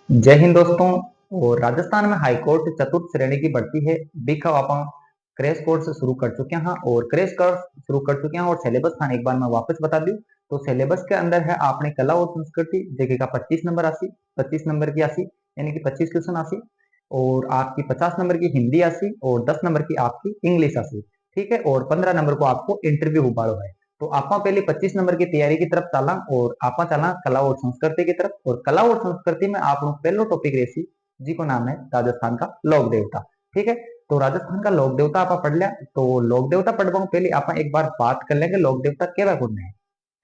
जय हिंद दोस्तों। और राजस्थान में हाईकोर्ट चतुर्थ श्रेणी की भर्ती है बीखा आप क्रैश कोर्स शुरू कर चुके हैं और क्रैश कोर्स शुरू कर चुके हैं और सिलेबस खान एक बार मैं वापस बता दूं तो सिलेबस के अंदर है आपने कला और संस्कृति देखेगा 25 नंबर आसी 25 नंबर की आसी यानी कि 25 क्वेश्चन आसी और आपकी 50 नंबर की हिंदी आसी और 10 नंबर की आपकी इंग्लिश आसी। ठीक है, और 15 नंबर को आपको इंटरव्यू उबारो है। तो आप पहले 25 नंबर की तैयारी की तरफ चला और आप चला कला और संस्कृति की तरफ। और कला और संस्कृति में आप पहलो टॉपिक रेसी जी को नाम है राजस्थान का लोक देवता। ठीक है, तो राजस्थान का लोक देवता आप पढ़ लिया। तो लोक देवता पढ़वा पहले आप एक बार बात कर लेंगे लोक देवता केवा कौन है।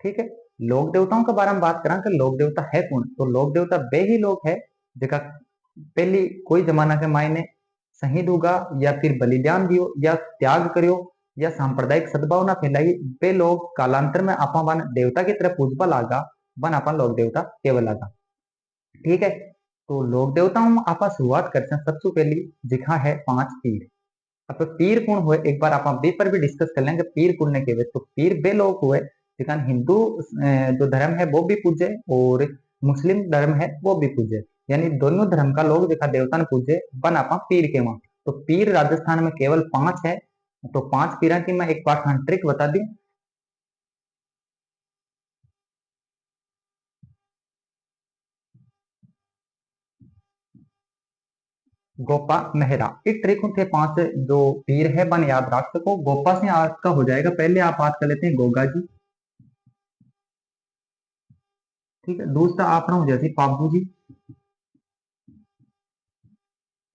ठीक है, लोक देवताओं के बारे में बात करा कि लोक देवता है कौन। तो लोक देवता वे ही लोग है जिका पहली कोई जमाना के मायने शहीद होगा या फिर बलिदान दियो या त्याग करियो या सांप्रदायिक सद्भावना फैलाई। वे लोग कालांतर में आपा बन देवता की तरफ पूजबा लागा, बन आपा लोक देवता केवल लागा। ठीक है, तो लोक देवताओं में आपा शुरुआत करते हैं सबसे पहली जिखा है 5 पीर। अब तो पीर कौन हुए एक बार आप बे पर भी डिस्कस कर लेंगे पीर कौन ने के। तो पीर वे लोग हुए जिका हिंदू जो धर्म है वो भी पूजे और मुस्लिम धर्म है वो भी पूजे, यानी दोनों धर्म का लोग देखा देवता ने पूजे बन आपा पीर के वहां। तो पीर राजस्थान में केवल 5 है। तो 5 पीरा की मैं एक बार ट्रिक बता दी। गोपा मेहरा इस ट्रिक थे 5 जो पीर है बन याद रख सको। गोपा से आपका हो जाएगा। पहले आप बात कर लेते हैं गोगा जी। ठीक है, दूसरा अपना हो जाती पाबू जी।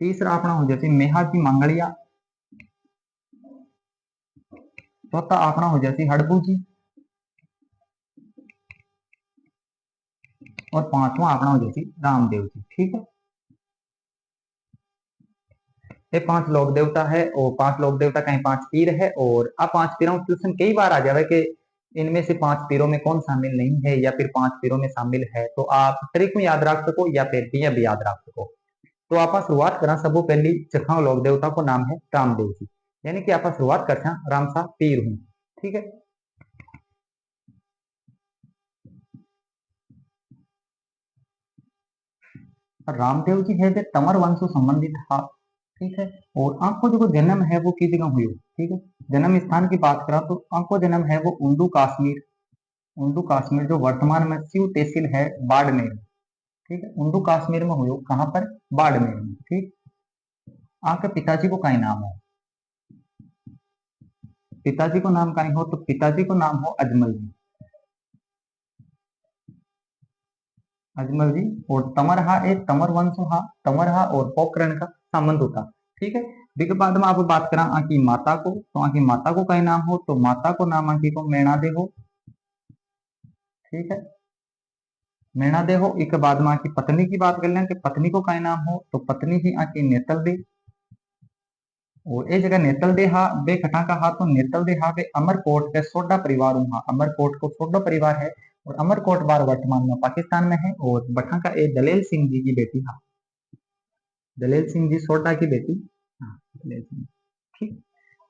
तीसरा अपना हो जाती मेहा जी मांगड़िया। चौथा अपना हो जाती हड़बू जी। और पांचवा अपना हो जाती रामदेव जी। ठीक है, ये 5 लोक देवता है और 5 लोक देवता कहीं 5 पीर है। और अब 5 पीरों क्वेश्चन कई बार आ जावे कि इनमें से 5 पीरों में कौन शामिल नहीं है या फिर 5 पीरों में शामिल है। तो आप ट्रिक में याद रख सको या फिर दिया भी याद रख सको। तो आप शुरुआत करा सबो पहली चखा लोक देवता को नाम है रामदेव जी, यानी कि आप शुरुआत करते राम सा पीर हूं। ठीक है, रामदेव जी है तंवर वंश से संबंधित था। ठीक है, और आपको जो जन्म है वो किसी जगह हुई। ठीक है, जन्म स्थान की बात करा तो आपको जन्म है वो उर्दू कश्मीर। उर्दू कश्मीर जो वर्तमान में सिव तहसील है बाड़मेर। ठीक है, उर्दू कश्मीर में हुई कहाँ पर बाड़मेर में। ठीक, आपके पिताजी को कहीं नाम है, पिताजी को नाम कहीं हो तो पिताजी को नाम हो अजमल जी। अजमल जी। और तमरहा एक तमर वंश हा, तमरहा और पोखरण का संबंध होता। ठीक है, देखिए बाद में आप बात करा आकी माता को तो आकी माता को कहीं नाम हो तो माता को नाम आकी को मैणा दे हो। ठीक है, मैणा दे हो। एक बाद में आकी पत्नी की बात कर लें कि पत्नी को कहीं नाम हो तो पत्नी ही आकी नेतल दे। और ये जगह नेतल दे हा बे खटा का हा तो नेतल दे हा बे अमरकोट के सोडा परिवार हा। अमरकोट को सोडा परिवार है और अमरकोट बार वर्तमान में पाकिस्तान में है। और बठा का ए दलेल सिंह जी की बेटी हा, दलेल सिंह जी सोडा की बेटी। हाँ, दलेल सिंह। ठीक,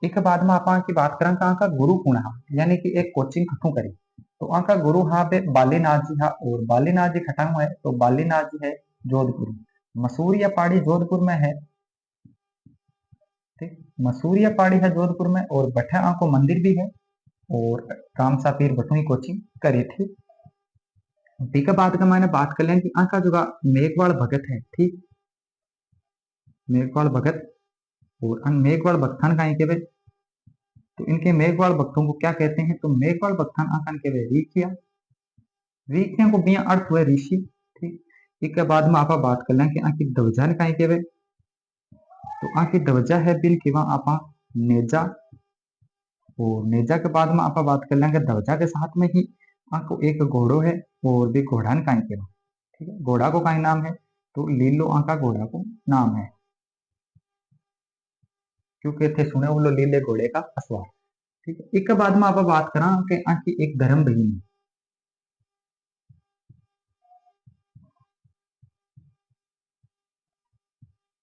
एक बाद में आप की बात करें तो आका गुरु कौन हा, यानी कि एक कोचिंग कठू करी। तो आका गुरु हा बे बालीनाथ जी हा। और बालीनाथ जी खटा हुआ है तो बालीनाथ जी है जोधपुर, मसूरिया पहाड़ी जोधपुर में है। ठीक, मसूरिया पहाड़ी है जोधपुर में और बठा आंको मंदिर भी है। और रामसा पीर बठू ही कोचिंग करी थी। ठीक है, बाद का मैंने बात कर लें कि आका जो मेघवाल भगत है। ठीक, मेघवाल भगत। और अन मेघवाल भगतान का के वे तो इनके मेघवाल भक्तों को क्या कहते हैं तो मेघवाल भगतान आकान के वे रीखिया। रीखिया को बिया अर्थ हुए ऋषि। ठीक, इसके बाद में आप बात कर लें कि आकी ध्वजा का के वे तो आकी ध्वजा है बिल के वहां आपा नेजा। और नेजा के बाद में आप बात कर लेंगे ध्वजा के साथ में ही आपको एक घोड़ो है और भी घोड़ा ने काई के। ठीक है, घोड़ा को काई नाम है तो लीलो आका घोड़ा को नाम है, क्योंकि थे सुने बोलो लीले घोड़े का असवार। ठीक है, एक बाद में आप बात करा कि आकी एक धर्म बहिनी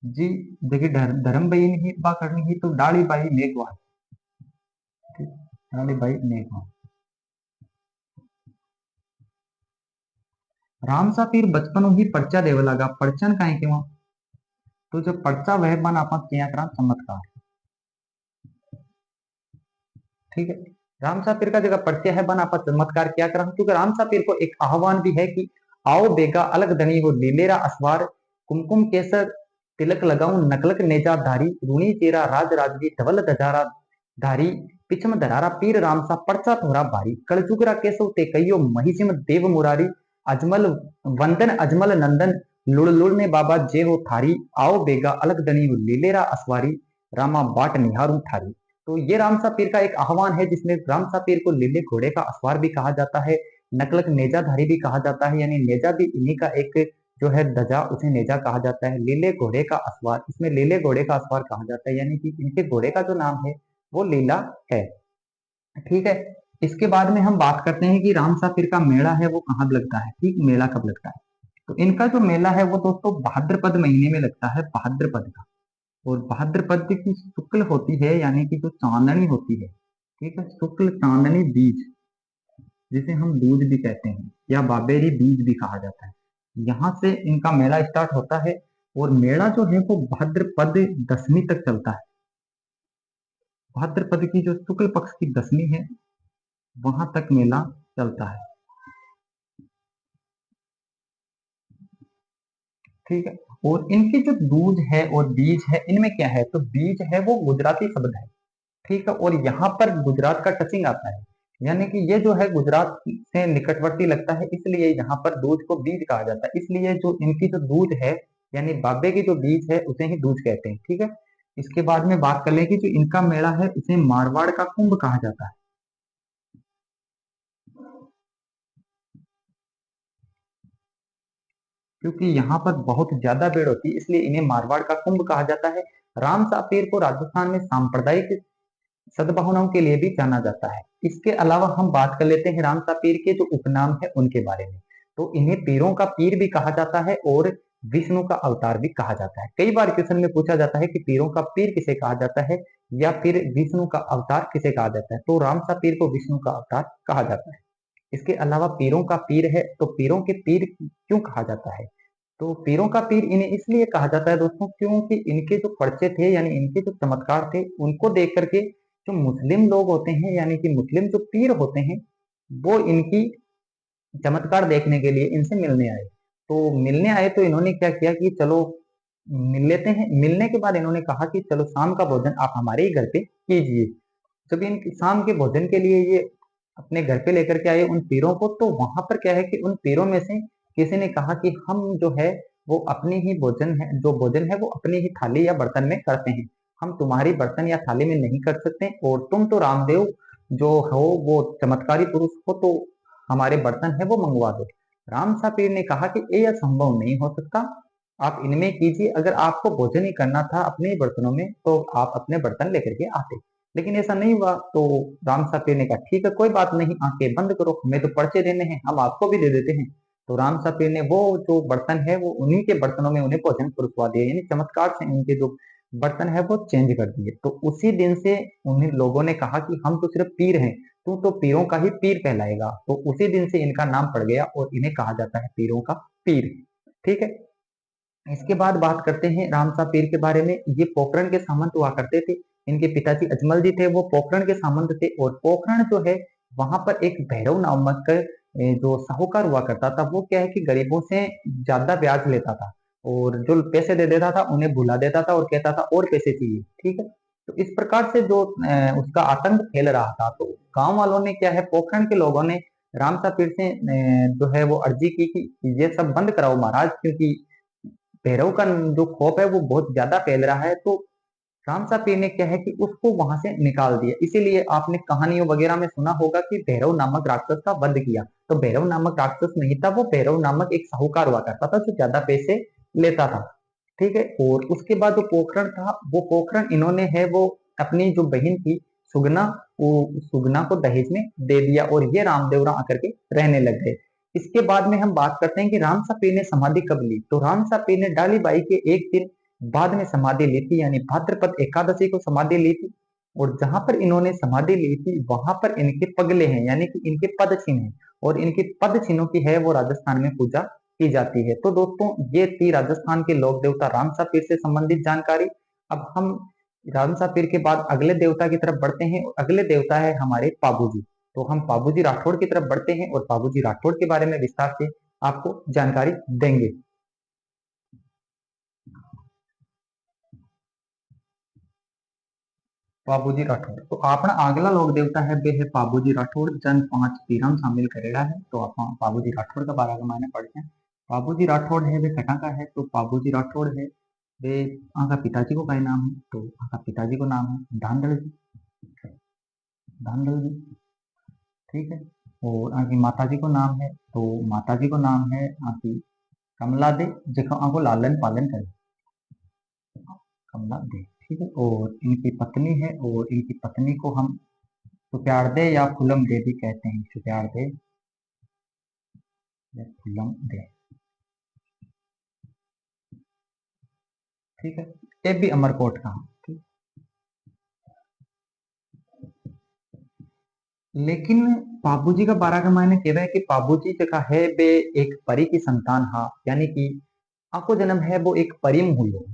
जी। देखिए धर्म बहिनी ही बा करनी ही तो डाली बाई मेघवाल। ठीक, डाली बाई मेघवाल। राम सा पीर बचपनों ही पर्चा देवे लगा, पर्चन कहीं के वहां, तो जो पर्चा वह बन आपा किया करा चमत्कार। ठीक है, राम सा पीर का जगह पर्चा है बन आपा चमत्कार क्या करा, क्योंकि राम सा पीर को एक आह्वान भी है कि आओ बेगा अलग धनी हो लीलेरा असवार, कुमकुम केसर तिलक लगाऊं नकलक नेजा धारी, रूणी चेरा राज राजगी धवल दजारा धारी, पिछम धरारा पीर राम सा पर्चा थोड़ा भारी, कलजुगरा केसव ते कहियो महिषिम देव मुरारी, अजमल वंदन अजमल नंदन लुड़ लुड़ ने बाबा जे हो थारी, आओ बेगा अलग धनी हो लीलेरा असवारी, रामा बाट निहारू थारी। तो ये रामसा पीर का एक आह्वान है, जिसमें रामसा पीर को लीले घोड़े का असवार भी कहा जाता है, नकलक नेजाधारी भी कहा जाता है, यानी नेजा भी इन्हीं का एक जो है ध्वजा, उसे नेजा कहा जाता है। लीले घोड़े का असवार, इसमें लीले घोड़े का असवार कहा जाता है, यानी कि इनके घोड़े का जो नाम है वो लीला है। ठीक है, इसके बाद में हम बात करते हैं कि रामसा पीर का मेला है वो कहाँ लगता है। ठीक, मेला कब लगता है, तो इनका जो मेला है वो दोस्तों भाद्रपद महीने में लगता है, भाद्रपद का। और भाद्रपद की शुक्ल होती है, यानी कि जो चांदनी होती है, ठीक है, शुक्ल चांदनी बीज, जिसे हम दूज भी कहते हैं या बाबेरी बीज भी कहा जाता है, यहाँ से इनका मेला स्टार्ट होता है। और मेला जो है वो भाद्रपद दशमी तक चलता है। भाद्रपद की जो शुक्ल पक्ष की दशमी है वहां तक मेला चलता है। ठीक है, और इनकी जो दूज है और बीज है, इनमें क्या है, तो बीज है वो गुजराती शब्द है। ठीक है, और यहाँ पर गुजरात का टचिंग आता है, यानी कि ये जो है गुजरात से निकटवर्ती लगता है, इसलिए यहाँ पर दूध को बीज कहा जाता है। इसलिए जो इनकी जो दूध है, यानी बाबे की जो बीज है उसे ही दूध कहते हैं। ठीक है, इसके बाद में बात कर लें कि जो इनका मेला है इसे मारवाड़ का कुंभ कहा जाता है, क्योंकि यहाँ पर बहुत ज्यादा भीड़ होती है, इसलिए इन्हें मारवाड़ का कुंभ कहा जाता है। राम सापीर को राजस्थान में सांप्रदायिक सद्भावनाओं के लिए भी जाना जाता है। इसके अलावा हम बात कर लेते हैं रामसा पीर के जो उपनाम है उनके बारे में। तो इन्हें पीरों का पीर भी कहा जाता है और विष्णु का अवतार भी कहा जाता है। कई बार क्वेश्चन में पूछा जाता है कि पीरों का पीर किसे कहा जाता है या फिर विष्णु का अवतार किसे कहा जाता है, तो रामसा पीर को विष्णु का अवतार कहा जाता है। इसके अलावा पीरों का पीर है, तो पीरों के पीर क्यों कहा जाता है, तो पीरों का पीर इन्हें इसलिए कहा जाता है दोस्तों, क्योंकि इनके जो पर्चे थे, यानी इनके जो चमत्कार थे, उनको देख करके जो मुस्लिम लोग होते हैं, यानी कि मुस्लिम जो पीर होते हैं, वो इनकी चमत्कार देखने के लिए इनसे मिलने आए। तो मिलने आए तो इन्होंने क्या किया कि चलो मिल लेते हैं। मिलने के बाद इन्होंने कहा कि चलो शाम का भोजन आप हमारे ही घर पे कीजिए। जब इन शाम के भोजन के लिए ये अपने घर पे लेकर के आए उन पीरों को, तो वहां पर क्या है कि उन पीरों में से किसी ने कहा कि हम जो है वो अपनी ही भोजन है, जो भोजन है वो अपनी ही थाली या बर्तन में करते हैं, हम तुम्हारी बर्तन या थाली में नहीं कर सकते, और तुम तो रामदेव जो हो वो चमत्कारी पुरुष हो, तो हमारे बर्तन है वो मंगवा दो। राम सा पीर ने कहा कि ये संभव नहीं हो सकता, आप इनमें कीजिए, अगर आपको भोजन ही करना था अपने ही बर्तनों में तो आप अपने बर्तन लेकर के आते, लेकिन ऐसा नहीं हुआ। तो राम साहब ने कहा ठीक है कोई बात नहीं, आंखें बंद करो, हमें तो पर्चे देने हैं, हम आपको भी दे देते हैं। तो राम साहब ने वो जो बर्तन है वो उन्हीं के बर्तनों में उन्हें भोजन परोसवा दिया, यानी चमत्कार से उनके जो बर्तन है वो चेंज कर दिए। तो उसी दिन से उन्हें लोगों ने कहा कि हम तो सिर्फ पीर हैं, तू तो पीरों का ही पीर कहलाएगा। तो उसी दिन से इनका नाम पड़ गया और इन्हें कहा जाता है पीरों का पीर। ठीक है, इसके बाद बात करते हैं रामसा पीर के बारे में। ये पोखरण के सामंत हुआ करते थे, इनके पिताजी अजमल जी थे वो पोखरण के सामंत थे, और पोखरण जो है वहां पर एक भैरव नामक जो साहूकार हुआ करता था, वो क्या है कि गरीबों से ज्यादा ब्याज लेता था, और जो पैसे दे देता था उन्हें भुला देता था और कहता था और पैसे चाहिए। ठीक है, तो इस प्रकार से जो उसका आतंक फैल रहा था, तो गांव वालों ने क्या है, पोखरण के लोगों ने रामसा पीर से जो है वो अर्जी की कि ये सब बंद कराओ महाराज, क्योंकि भैरव का जो खौफ है वो बहुत ज्यादा फैल रहा है। तो रामसा पीर ने क्या है कि उसको वहां से निकाल दिया। इसीलिए आपने कहानियों वगैरह में सुना होगा कि भैरव नामक राक्षस का वध किया। तो भैरव नामक राक्षस नहीं था, वो भैरव नामक एक साहूकार हुआ करता था जो ज्यादा पैसे लेता था। ठीक है, और उसके बाद जो पोखरण था, वो पोखरण इन्होंने है वो अपनी जो बहन थी सुगना, वो सुगना को दहेज में दे दिया, और ये रामदेवरा आकर के रहने लग गए। इसके बाद में हम बात करते हैं कि रामसा पीर ने समाधि कब ली। तो रामसा पीर ने डाली बाई के एक दिन बाद में समाधि ली थी, यानी भाद्रपद एकादशी को समाधि ली थी। और जहां पर इन्होंने समाधि ली थी वहां पर इनके पगले हैं, यानी कि इनके पद चिन्ह हैं, और इनके पद चिन्हों की है वो राजस्थान में पूजा की जाती है। तो दोस्तों ये थी राजस्थान के लोक देवता रामसा पीर से संबंधित जानकारी। अब हम रामसा पीर के बाद अगले देवता की तरफ बढ़ते हैं। अगले देवता है हमारे पाबूजी। तो हम पाबूजी राठौड़ की तरफ बढ़ते हैं और पाबूजी राठौड़ के बारे में विस्तार से आपको जानकारी देंगे। पाबूजी राठौड़ तो अपना अगला लोक देवता है वे है पाबूजी राठौड़। जन 5 पीरम शामिल करेड़ा है। तो आप पाबूजी राठौड़ का बारे में मैंने पढ़ते हैं। पाबूजी राठौड़ है वे कटा का है। तो पाबूजी राठौड़ है वे आका पिताजी को का नाम है। तो आका पिताजी को नाम है धांधल जी। धांधल जी ठीक है। और आकी माता जी को नाम है। तो माता जी को नाम है आकी कमला दे, जिसको आको लालन पालन करे कमला दे। ठीक है। और इनकी पत्नी है और इनकी पत्नी को हम सुप्यार दे या फुलम दे भी कहते हैं। सुप्यार दे या फुलम दे। ठीक है। ये भी अमरकोट का। ठीक। लेकिन पाबूजी का बारह का मायने कह है कि पाबूजी जगह है वे एक परी की संतान हा, यानी कि आपको जन्म है वो एक परी में हुई हो।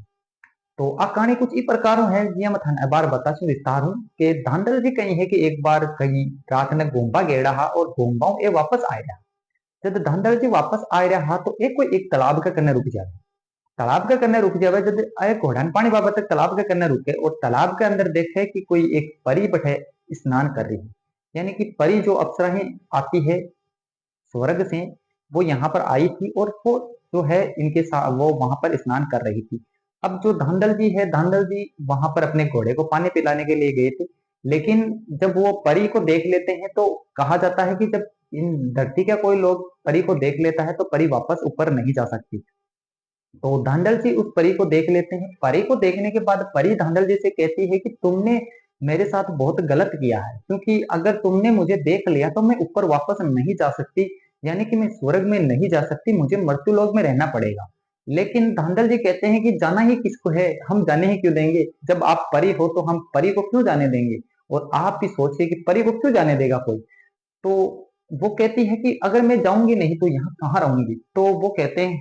तो आ कहानी कुछ इस प्रकार है जिया मैं थाने बार बता छू विस्तार हूँ कि धांधल जी कही है कि एक बार कहीं रात ने गोंबा गेड़ा हा और गोंबाओं ये वापस आया। जब धांधल जी वापस आ रहा तो एक कोई एक तालाब का कन्ने रुक जाए। तालाब के कन्ने रुक जावे जब आए घोड़ान पानी बाबत तक तालाब के कन्ने रुके और तालाब के अंदर देखे कि कोई एक परी बैठे स्नान कर रही है। यानी कि परी जो अप्सराएं आती है स्वर्ग से, वो यहाँ पर आई थी और वो जो है इनके साथ वो वहां पर स्नान कर रही थी। अब जो धांधल जी है, धांधल जी वहां पर अपने घोड़े को पानी पिलाने के लिए गए थे। लेकिन जब वो परी को देख लेते हैं तो कहा जाता है कि जब इन धरती का कोई लोग परी को देख लेता है तो परी वापस ऊपर नहीं जा सकती। तो धांधल जी उस परी को देख लेते हैं। परी को देखने के बाद परी धांधल जी से कहती है कि तुमने मेरे साथ बहुत गलत किया है, क्योंकि अगर तुमने मुझे देख लिया तो मैं ऊपर वापस नहीं जा सकती, यानी कि मैं स्वर्ग में नहीं जा सकती, मुझे मृत्यु लोक में रहना पड़ेगा। लेकिन धांधल जी कहते हैं कि जाना ही किसको है, हम जाने ही क्यों देंगे, जब आप परी हो तो हम परी को क्यों जाने देंगे। और आप भी सोचिए कि परी को क्यों जाने देगा कोई। तो वो कहती है कि अगर मैं जाऊंगी नहीं तो यहाँ कहाँ रहूंगी। तो वो कहते हैं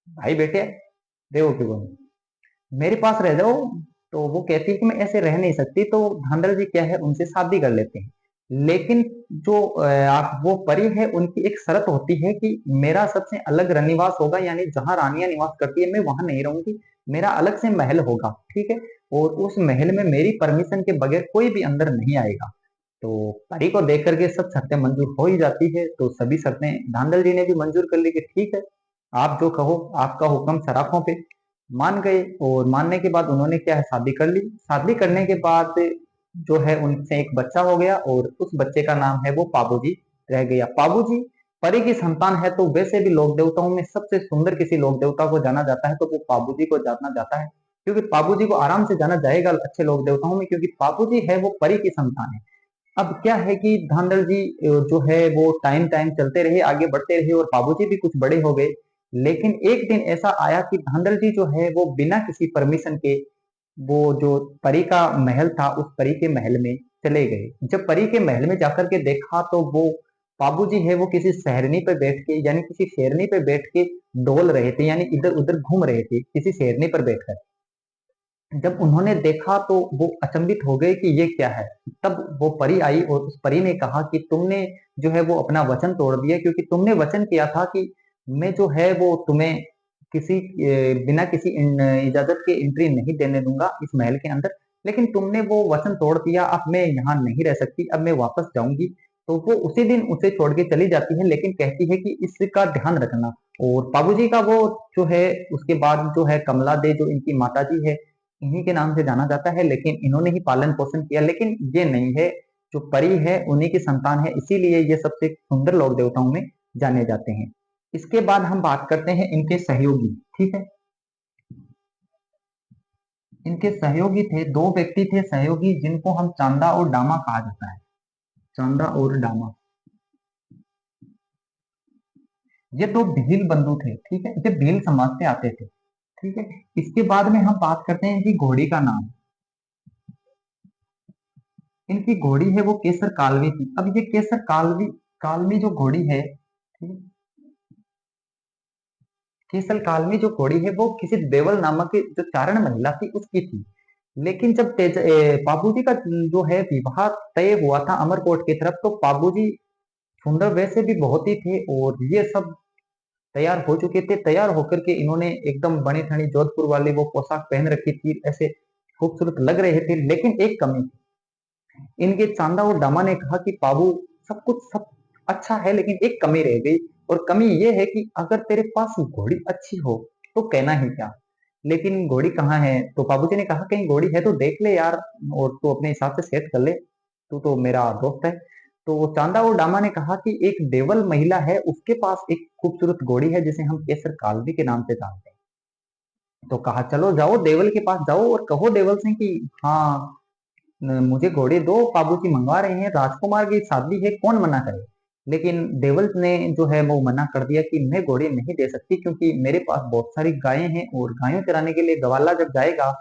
भाई बेटे देखो क्यों बोले मेरे पास रह जाओ। तो वो कहती है कि मैं ऐसे रह नहीं सकती। तो धांधल जी क्या है उनसे शादी कर लेते हैं। लेकिन जो आप वो परी है उनकी एक शर्त होती है कि मेरा सबसे अलग रनिवास होगा, यानी जहां रानियां निवास करती है मैं वहां नहीं रहूंगी, मेरा अलग से महल होगा। ठीक है। और उस महल में मेरी परमिशन के बगैर कोई भी अंदर नहीं आएगा। तो परी को देख करके सब शर्तें मंजूर हो ही जाती है। तो सभी शर्तें धांधल जी ने भी मंजूर कर ली कि ठीक है आप जो कहो, आपका हुक्म सराखों पे। मान गए और मानने के बाद उन्होंने क्या है शादी कर ली। शादी करने के बाद जो है उनसे एक बच्चा हो गया और उस बच्चे का नाम है वो पाबूजी रह गया। पाबूजी परी की संतान है। तो वैसे भी लोक देवताओं में सबसे सुंदर किसी लोक देवता को जाना जाता है तो वो पाबूजी को जाना जाता है, क्योंकि पाबूजी को आराम से जाना जाएगा अच्छे लोक देवताओं में, क्योंकि पाबूजी है वो परी की संतान है। अब क्या है कि धांधल जी जो है वो टाइम टाइम चलते रहे, आगे बढ़ते रहे और बाबूजी भी कुछ बड़े हो गए। लेकिन एक दिन ऐसा आया कि धांधल जी जो है वो बिना किसी परमिशन के वो जो परी का महल था उस परी के महल में चले गए। जब परी के महल में जाकर के देखा तो वो बाबूजी है वो किसी शहरनी पे बैठ के, यानी किसी शेरनी पे बैठ के डोल रहे थे, यानी इधर उधर घूम रहे थे किसी शेरनी पर बैठकर। जब उन्होंने देखा तो वो अचंभित हो गए कि ये क्या है। तब वो परी आई और उस परी ने कहा कि तुमने जो है वो अपना वचन तोड़ दिया, क्योंकि तुमने वचन किया था कि मैं जो है वो तुम्हें किसी बिना किसी इजाजत के एंट्री नहीं देने दूंगा इस महल के अंदर। लेकिन तुमने वो वचन तोड़ दिया, अब मैं यहाँ नहीं रह सकती, अब मैं वापस जाऊंगी। तो वो उसी दिन उसे छोड़ के चली जाती है, लेकिन कहती है कि इसका ध्यान रखना। और बाबूजी का वो जो है उसके बाद जो है कमला दे जो इनकी माता जी है इन्हीं के नाम से जाना जाता है। लेकिन इन्होंने ही पालन पोषण किया, लेकिन ये नहीं है, जो परी है उन्हीं की संतान है, इसीलिए ये सबसे सुंदर लोक देवताओं में जाने जाते हैं। इसके बाद हम बात करते हैं इनके सहयोगी। ठीक है। इनके सहयोगी थे, दो व्यक्ति थे सहयोगी जिनको हम चांदा और डामा कहा जाता है। चांदा और डामा ये दो भील बंधु थे। ठीक है। ये भील समाज से आते थे। ठीक है। इसके बाद में हम बात करते हैं इनकी घोड़ी का नाम। इनकी घोड़ी है वो केसर कालवी थी। अब ये केसर कालवी कालवी जो घोड़ी है, ठीक है, केसल काल में जो घोड़ी है वो किसी देवल नामक जो चारण महिला थी उसकी थी। लेकिन जब पाबूजी का जो है विवाह तय हुआ था अमरकोट की तरफ, तो पाबूजी सुंदर वैसे भी बहुत ही थे और ये सब तैयार हो चुके थे। तैयार होकर के इन्होंने एकदम बनी ठनी जोधपुर वाली वो पोशाक पहन रखी थी, ऐसे खूबसूरत लग रहे थे। लेकिन एक कमी थी। इनके चांदा और दामा ने कहा कि बाबू सब कुछ सब अच्छा है, लेकिन एक कमी रह गई। और कमी ये है कि अगर तेरे पास घोड़ी अच्छी हो तो कहना ही क्या। लेकिन घोड़ी कहाँ है? तो बाबूजी ने कहा कहीं घोड़ी है तो देख ले यार, और तू अपने हिसाब से सेट कर ले, तू तो मेरा दोस्त है। तो चांदा और डामा ने कहा कि एक देवल महिला है, उसके पास एक खूबसूरत घोड़ी है जिसे हम केसर कालवी के नाम से जानते हैं। तो कहा चलो जाओ देवल के पास जाओ और कहो देवल से कि हाँ, मुझे घोड़े दो, बाबूजी मंगवा रहे हैं, राजकुमार की शादी है, कौन मना करे। लेकिन देवल ने जो है वो मना कर दिया कि मैं घोड़े नहीं दे सकती, क्योंकि मेरे पास बहुत सारी गायें हैं और गायों चराने के लिए गवाला जब जाएगा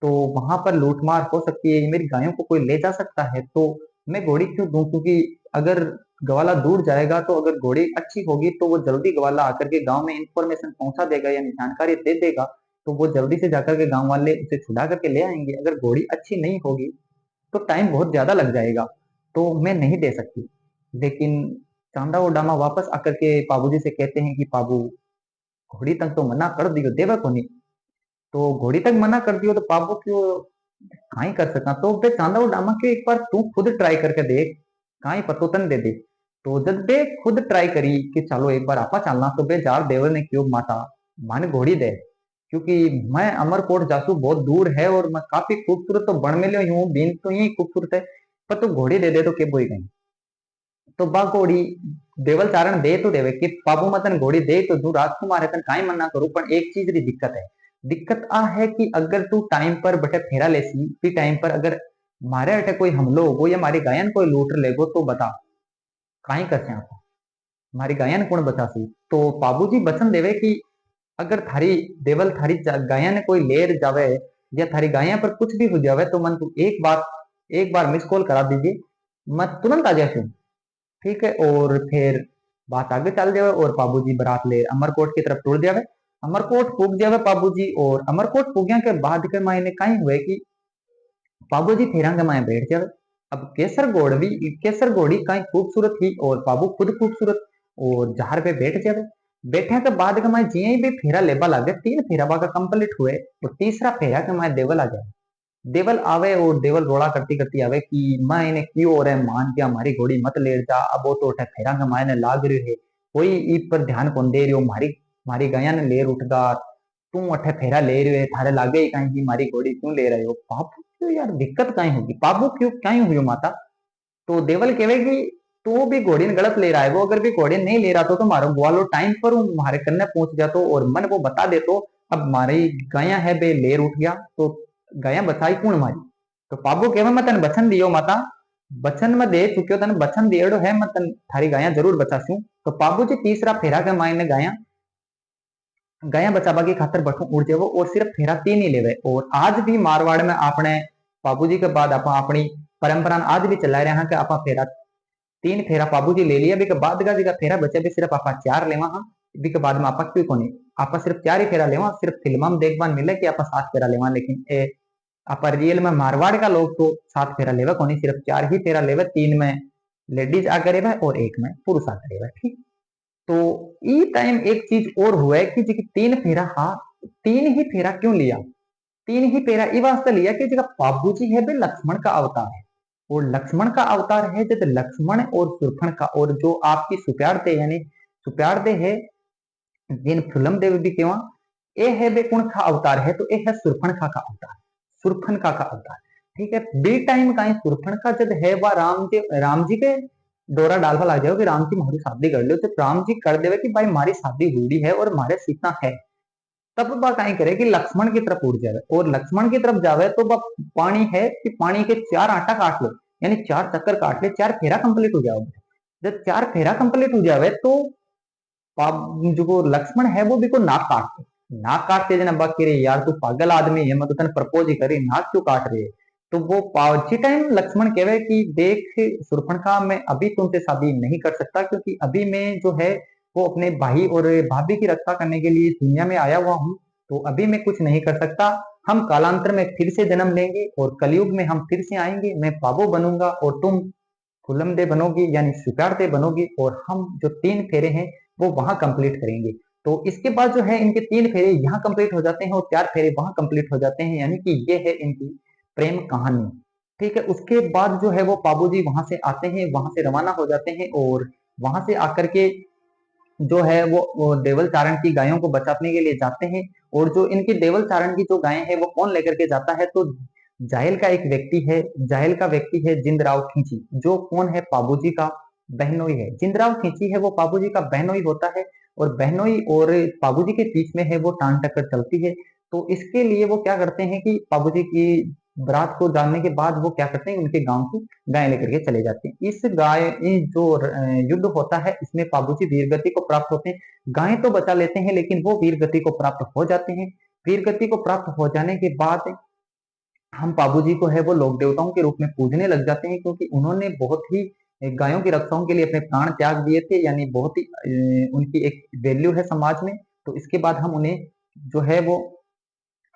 तो वहां पर लूटमार हो सकती है, मेरी गायों को कोई ले जा सकता है। तो मैं घोड़ी क्यों दूं? क्योंकि अगर गवाला दूर जाएगा तो अगर घोड़ी अच्छी होगी तो वो जल्दी गवाला आकर के गांव में इंफॉर्मेशन पहुंचा देगा यानी जानकारी दे देगा, तो वो जल्दी से जाकर के गांव वाले उसे छुड़ा करके ले आएंगे। अगर घोड़ी अच्छी नहीं होगी तो टाइम बहुत ज्यादा लग जाएगा, तो मैं नहीं दे सकती। लेकिन चांदा और डामा वापस आकर के बाबूजी से कहते हैं कि बाबू, घोड़ी तक तो मना कर दियो, देवा को नहीं। तो घोड़ी तक मना कर दियो तो बाबू क्यों काई कर सका, तो बे चांदा और डामा के एक बार तू खुद ट्राई करके देख, काई पतो तन दे दे। तो जब बे खुद ट्राई करी कि चलो एक बार आपा चलना, तो बे जार देवर ने क्यों माता माने घोड़ी दे, क्योंकि मैं अमरकोट जासू बहुत दूर है और मैं काफी खूबसूरत तो बन मिले हूँ, बीन तो यही खूबसूरत है, पर तू घोड़ी दे दे तो के बोई गई। तो बा घोड़ी देवल चारण दे तो देवे कि बाबू मतन घोड़ी दे तो तू राजकुमार है तन काई मना करू, पर एक चीज री दिक्कत है। दिक्कत आ है कि अगर तू टाइम पर बटे फेरा लेसी भी टाइम पर अगर मारे अटे कोई हमलो हो या मारी गायन कोई लूट लेगो तो बता काई करसे आप, मारी गायन कौन बचासी। तो बाबूजी वचन देवे कि अगर थारी देवल थारी गायन कोई लेर जावे या थारी गायन पर कुछ भी हो जावे तो मन तू एक बार मिस कॉल करा दीजिए, मैं तुरंत आ जाती हूँ। ठीक है, और फिर बात आगे चल जावे और बाबूजी बारात ले अमरकोट की तरफ टुर जावे। अमरकोट पूग जावे बाबूजी, और अमरकोट पूग्या के बाद के मायने कई हुए कि बाबूजी फेरा के माए बैठ जावे। अब केसर घोड़ी कई खूबसूरत ही और बाबू खुद खूबसूरत, और जहार पे बैठ जावे। बैठने के बाद के माए जिये भी फेरा लेबा लागे, तीन फेरा बाका कंप्लीट हुए और तीसरा फेरा के माए देवल आ जाए। देवल आवे और देवल रोड़ा करती करती आवे कि मैं इन्हें क्यों और मान के हमारी घोड़ी मत ले जा, अब वो तो उठे फेरा के मायने लाग रही है, कोई ईद पर ध्यान कौन दे रही हो, मारी मारी गया ने लेर उठगा, तू अठे फेरा ले रहे है, थारे लागे ही कहीं की मारी घोड़ी क्यों ले रहे हो। बाबू क्यों यार दिक्कत कहीं होगी, बाबू क्यों कहीं हुई हो माता। तो देवल कहे कि तू भी घोड़ी ने गलत ले रहा है, वो अगर भी घोड़ी नहीं ले रहा तो तुम्हारा ग्वालो टाइम पर हमारे कन्ने पहुंच जातो और मन वो बता दे तो अब मारी गाया है बे लेर उठ गया तो गाया बचाई कौन मारी। तो बाबू कहे मैं तन बचन दियो माता, बचन में दे चुक्यो तन बचन दियो है, मैं तन थारी गाया जरूर बचासू। तो बाबू जी तीसरा फेरा के मायने गाया गया बचाबा की खातर बठू उड़ जावो और सिर्फ फेरा तीन ही लेवे। और आज भी मारवाड़ में आपने बाबूजी के बाद आप अपनी परंपरा आज भी चला रहे हैं कि आप फेरा तीन फेरा बाबूजी ले लिया, बिके बाद का फेरा बचे भी सिर्फ आप चार लेवा। हाँ, बिके बाद में आप क्यों कोनी, आप सिर्फ चार ही फेरा लेवा, सिर्फ फिल्म में देखबान मिले कि आप सात फेरा लेवा, लेकिन ए आप रियल में मारवाड़ का लोग तो सात फेरा लेवा कोनी, सिर्फ चार ही फेरा लेवा, तीन में लेडीज आकर रेवा और एक में पुरुष आकर रेवा। ठीक, तो ई टाइम एक चीज और हुआ है कि जी तीन फेरा, हाँ तीन ही फेरा क्यों लिया, तीन ही फेरा ई वास्ते लिया कि जगह बाबूजी है बे लक्ष्मण का अवतार है, और लक्ष्मण का अवतार है जब लक्ष्मण और सुरफण का, और जो आपकी सुप्यारते यानी सुप्यारते है जिन फिल्म देव भी केवा ए है बे कौन का अवतार है, तो ए है सुरफणखा का अवतार, सुरफणखा का अवतार। ठीक है, बी टाइम का सुरफणखा जब है वह राम जी के डोरा डालवा लग जाओ कि राम जी हमारी शादी कर लो, तो राम जी कर देवे कि भाई हमारी शादी हुई है और हमारे सीता है। तब वह कहीं करे कि लक्ष्मण की तरफ उड़ जावे, और लक्ष्मण की तरफ जावे तो वह पानी है कि पानी के चार आटा काट लो, यानी चार चक्कर काट ले, चार फेरा कंप्लीट हो जाओ। जब चार फेरा कंप्लीट हो जावे तो जो लक्ष्मण है वो भी को नाक काटते जना बाकी रे यार तू पागल आदमी है, मैं तो तेने प्रपोज ही करी, नाक क्यों काट रही है। तो वो पावची टाइम लक्ष्मण कहवे कि देख सुरपणखा, मैं अभी तुमसे शादी नहीं कर सकता, क्योंकि अभी मैं जो है वो अपने भाई और भाभी की रक्षा करने के लिए दुनिया में आया हुआ हूँ, तो अभी मैं कुछ नहीं कर सकता। हम कालांतर में फिर से जन्म लेंगे और कलयुग में हम फिर से आएंगे, मैं पाबो बनूंगा और तुम फुलमदे बनोगी यानी स्वीकारते बनोगी, और हम जो 3 फेरे हैं वो वहां कंप्लीट करेंगे। तो इसके बाद जो है इनके 3 फेरे यहाँ कंप्लीट हो जाते हैं और 4 फेरे वहां कंप्लीट हो जाते हैं, यानी कि ये है इनकी प्रेम कहानी। ठीक है, उसके बाद जो है वो पाबू जी वहां से आते हैं, वहां से रवाना हो जाते हैं और वहां से आकर के जो है वो देवल चारण की गायों को बचाने के लिए जाते हैं। और जो इनकी देवल चारण की जो गायें हैं वो कौन लेकर के जाता है, तो जाहिल का एक व्यक्ति है, जाहिल का व्यक्ति है जिंदराव खींची, जो कौन है, पाबूजी का बहनोई है। जिंदराव खींची है वो पाबूजी का बहनोई होता है, और बहनोई और पाबूजी के बीच में है वो टांग टक्कर चलती है। तो इसके लिए वो क्या करते हैं कि पाबूजी की बारात को जानने के बाद वो क्या करते हैं, उनके गांव की गाय लेकर के चले जाते हैं। इस गाय जो युद्ध होता है इसमें पाबूजी वीरगति को प्राप्त होते हैं। गाय तो बचा लेते हैं लेकिन वो वीरगति को प्राप्त हो जाते हैं। वीरगति को प्राप्त हो जाने के बाद हम पाबूजी को है वो लोक देवताओं के रूप में पूजने लग जाते हैं, क्योंकि उन्होंने बहुत ही गायों की रक्षाओं के लिए अपने प्राण त्याग दिए थे, यानी बहुत ही उनकी एक वैल्यू है समाज में। तो इसके बाद हम उन्हें जो है वो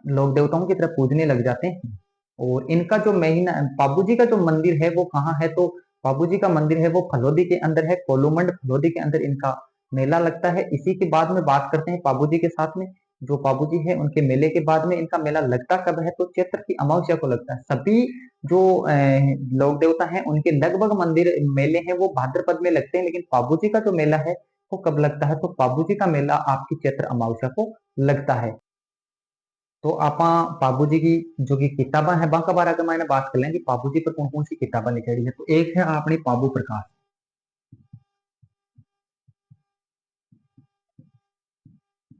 लोक देवताओं की तरफ पूजने लग जाते हैं। और इनका जो महीना पाबूजी का जो मंदिर है वो कहाँ है, तो पाबूजी का मंदिर है वो फलोदी के अंदर है, कोलूमंड फलोदी के अंदर इनका मेला लगता है। इसी के बाद में बात करते हैं पाबूजी के साथ में, जो पाबूजी है उनके मेले के बाद में इनका मेला लगता कब है, तो चैत्र की अमावस्या को लगता है। सभी जो लोक देवता हैं उनके लगभग मंदिर मेले हैं वो भाद्रपद में लगते हैं, लेकिन पाबूजी का जो मेला है वो कब लगता है, तो पाबूजी का मेला आपकी चैत्र अमावस्या को लगता है। तो आप पाबूजी की जो की किताबा है बाका बारा के मायने बात कर लेंगे पाबूजी पर कौन कौन सी किताबा लिखेड़ी है। तो एक है अपनी पाबू प्रकाश।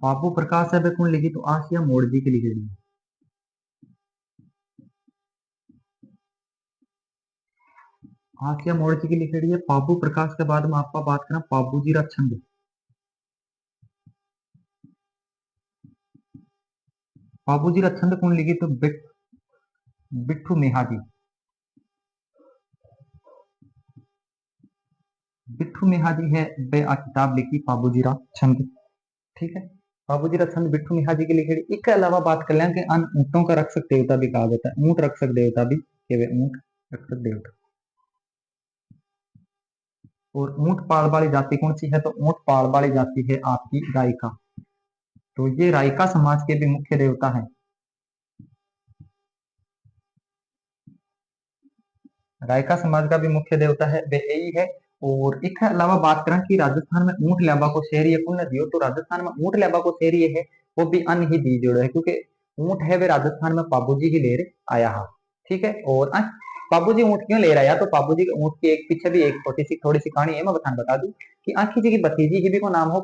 पाबू प्रकाश है कौन लिखी, तो आसिया मोड़ जी की लिखेड़ी है। आसिया मोड़ जी की लिखेड़ी है। पाबू प्रकाश के बाद में आपका बात करें पाबूजी रा छंद। पाबूजी रा छंद कौन लिखी, तो बिट्ठू मेहाजी। बिट्ठू मेहाजी है बे आ किताब लिखी पाबूजी रा छंद। ठीक है, बाबूजी रा छंद बिट्ठू मिहाजी की लिखेड़ी। इसके अलावा बात कर लें कि अन ऊंटों का रक्षक देवता भी कहा जाता है, ऊंट रक्षक देवता भी के ऊंट रक्षक देवता। और ऊंट पाल वाली जाति कौन सी है, तो ऊंट पाल वाली जाति है आपकी रायका। तो ये रायका समाज के भी मुख्य देवता है। रायका समाज का भी मुख्य देवता है वे यही है। और इसके अलावा बात करें कि राजस्थान में ऊंट लेबा को शहरी है कौन दियो, तो राजस्थान में ऊंट लेबा को शहरी है वो भी अन ही दी जोड़ो है, क्योंकि ऊंट है वे राजस्थान में पाबूजी ही ले आया है। ठीक है, और बाबूजी ऊंट क्यों ले रहा है, तो बाबूजी के ऊंट के एक पीछे भी एक छोटी सी थोड़ी सी कहानी है, मैं बता दूं कि आखी जी की भतीजी ही भी को नाम हो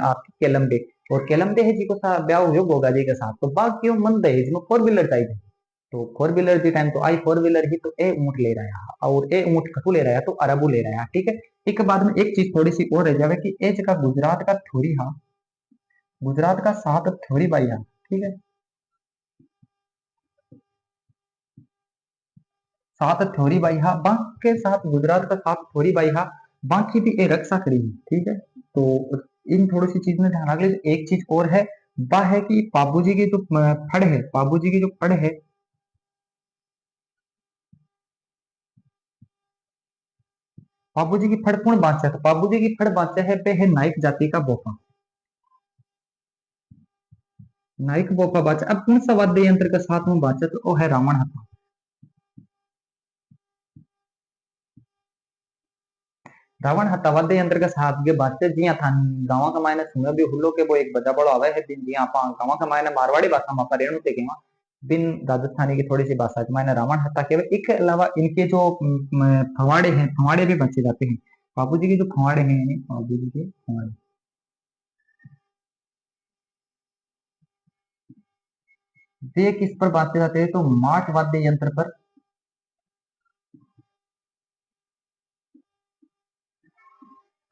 आपकी केलम्बे। और केलम्बे है जी को ब्याह हुआ गोगा जी के साथ, तो बाग क्यों मन दहेज में 4 व्हीलर चाहिए। तो 4 व्हीलर के टाइम तो आई 4 व्हीलर ही, तो ए ऊंट ले रहा है, और ए ऊंट कटू ले रहा है तो अरबू ले रहा है। ठीक है, एक बाद में एक चीज थोड़ी सी और रह जावे कि ए जगह गुजरात का थोड़ी हाँ, गुजरात का सात थोड़ी बाई हाँ। ठीक है, सात थोड़ी बाई हा बांक के साथ गुजरात का सात थोड़ी बाई हा बाकी भी ए रक्षा करी है। ठीक है, तो इन थोड़ी सी चीज में ध्यान रख लीजिए। एक चीज और है वह है कि पाबूजी की जो फड़ है, पाबूजी की जो फड़ है, पाबूजी की फड़ कौन बांचा है, तो पाबूजी की फड़ बांचा है पे है नाइक जाति का बोपा। नाइक बोपा बाचा, अब कौन सा वाद्य यंत्र के साथ में बाचा, तो वो है रावण हथा। रावण हथा वाद्य यंत्र के साथ के बाचे जी था गाँव का मायने सुने भी हुल्लो के वो एक बजा बड़ो आवे है दिन जी आप गाँव का मायने मारवाड़ी भाषा में रेणु ते केवा बिन राजस्थानी की थोड़ी सी भाषा के मायने रावण हथा के। इसके अलावा इनके जो फवाड़े हैं, फवाड़े भी बचे जाते हैं। बाबू जी के जो फवाड़े हैं, यानी बाबू जी के फवाड़े वे किस पर बांधे जाते हैं, तो माट वाद्य यंत्र पर।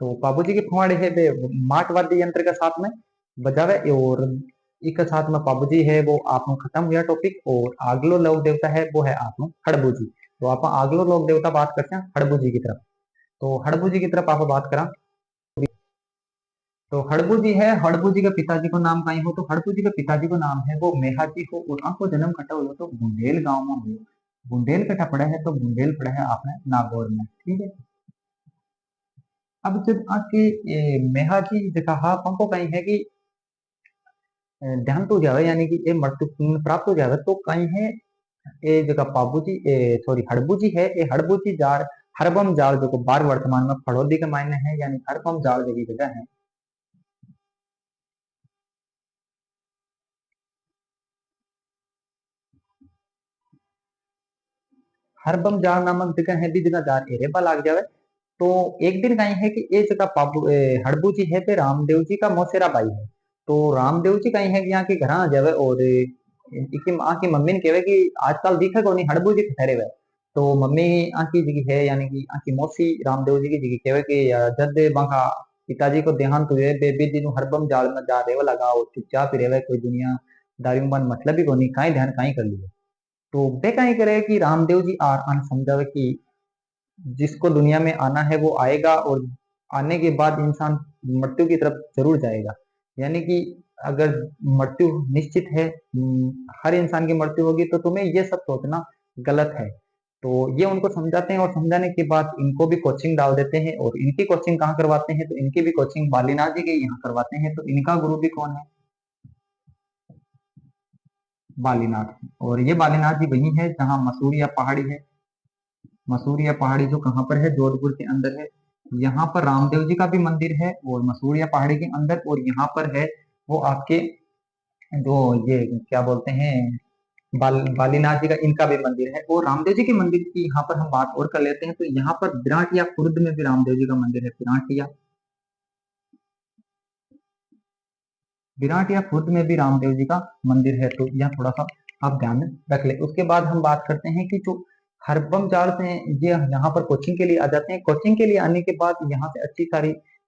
तो बाबू जी के फवाड़े है वे माट वाद्य यंत्र के साथ में बजावे। और एक साथ में बाबू जी है वो आप खत्म हुआ टॉपिक। और आगलो लोक देवता है वो है आप हड़बू जी। तो आप आगलो लोक देवता बात करते हैं हड़बू जी की तरफ। तो हड़बू जी की तरफ आप बात करा तो हड़बू जी है, हड़बू जी के पिताजी को नाम कहीं हो, तो हड़बू जी के पिताजी को नाम है वो मेहाजी हो, और आपको जन्म कटा हुआ तो बुंदेल गांव में हुआ। बुंदेल कटा पड़ा है तो बुंदेल पड़ा है आपने नागौर में, ठीक है। अब जब आपकी मेहाजी जगह हमको कहीं है कि देहांत हो जावे, यानी कि ये मृत्यु प्राप्त हो जावे, तो कहीं है ये जगह पाबू जी, सॉरी हड़बू जी है, ये हड़बू जी जार हरबम जाल जो को बार वर्तमान में फड़ौदी के मायने है, यानी हरबम जाल जगह जगह है। हरबम जाल नामक जगह है भी जगह जार एरेबा लाग जावे। तो एक दिन कहीं है कि ये जगह हड़बू जी है पे रामदेव जी का मौसेरा भाई है। तो रामदेव जी कहीं है कि यहाँ के घर आ जावे, और इनकी माँ की मम्मी ने कहे कि आजकल दिखे को नहीं हड़बू जी ठहरे हुए। तो मम्मी आकी जी है, यानी कि आकी मौसी रामदेव जी की जी कहे कि जद बाका पिताजी को देहांत हुए बेबी जी नु हरबम जाल में जा रेव लगा, और चुपचाप ही रेवे, कोई दुनिया दारियों मन मतलब ही को नहीं, काई ध्यान काई कर लिए। तो वे कहीं करे कि रामदेव जी आर आन समझावे कि जिसको दुनिया में आना है वो आएगा, और आने के बाद इंसान मृत्यु की तरफ जरूर जाएगा। यानी कि अगर मृत्यु निश्चित है, हर इंसान की मृत्यु होगी, तो तुम्हें ये सब सोचना गलत है। तो ये उनको समझाते हैं, और समझाने के बाद इनको भी कोचिंग डाल देते हैं, और इनकी कोचिंग कहाँ करवाते हैं, तो इनकी भी कोचिंग बालीनाथ जी के यहाँ करवाते हैं। तो इनका गुरु भी कौन है? बालीनाथ। और ये बालीनाथ जी वही है जहाँ मसूरिया पहाड़ी है। मसूरिया पहाड़ी जो कहाँ पर है? जोधपुर के अंदर है। यहाँ पर रामदेव जी का भी मंदिर है, और मसूरिया पहाड़ी के अंदर, और यहाँ पर है वो आपके जो ये क्या बोलते हैं, बालीनाथ जी का इनका भी मंदिर है। और रामदेव जी के मंदिर की यहाँ पर हम बात और कर लेते हैं। तो यहाँ पर विराटिया खुर्द में भी रामदेव जी का मंदिर है। विराटिया खुर्द में भी रामदेव जी का मंदिर है। तो यह थोड़ा सा आप ध्यान में रख ले। उसके बाद हम बात करते हैं कि जो हरबम जाल से ये यहाँ पर कोचिंग के लिए आ जाते हैं। कोचिंग के लिए आने के बाद यहाँ से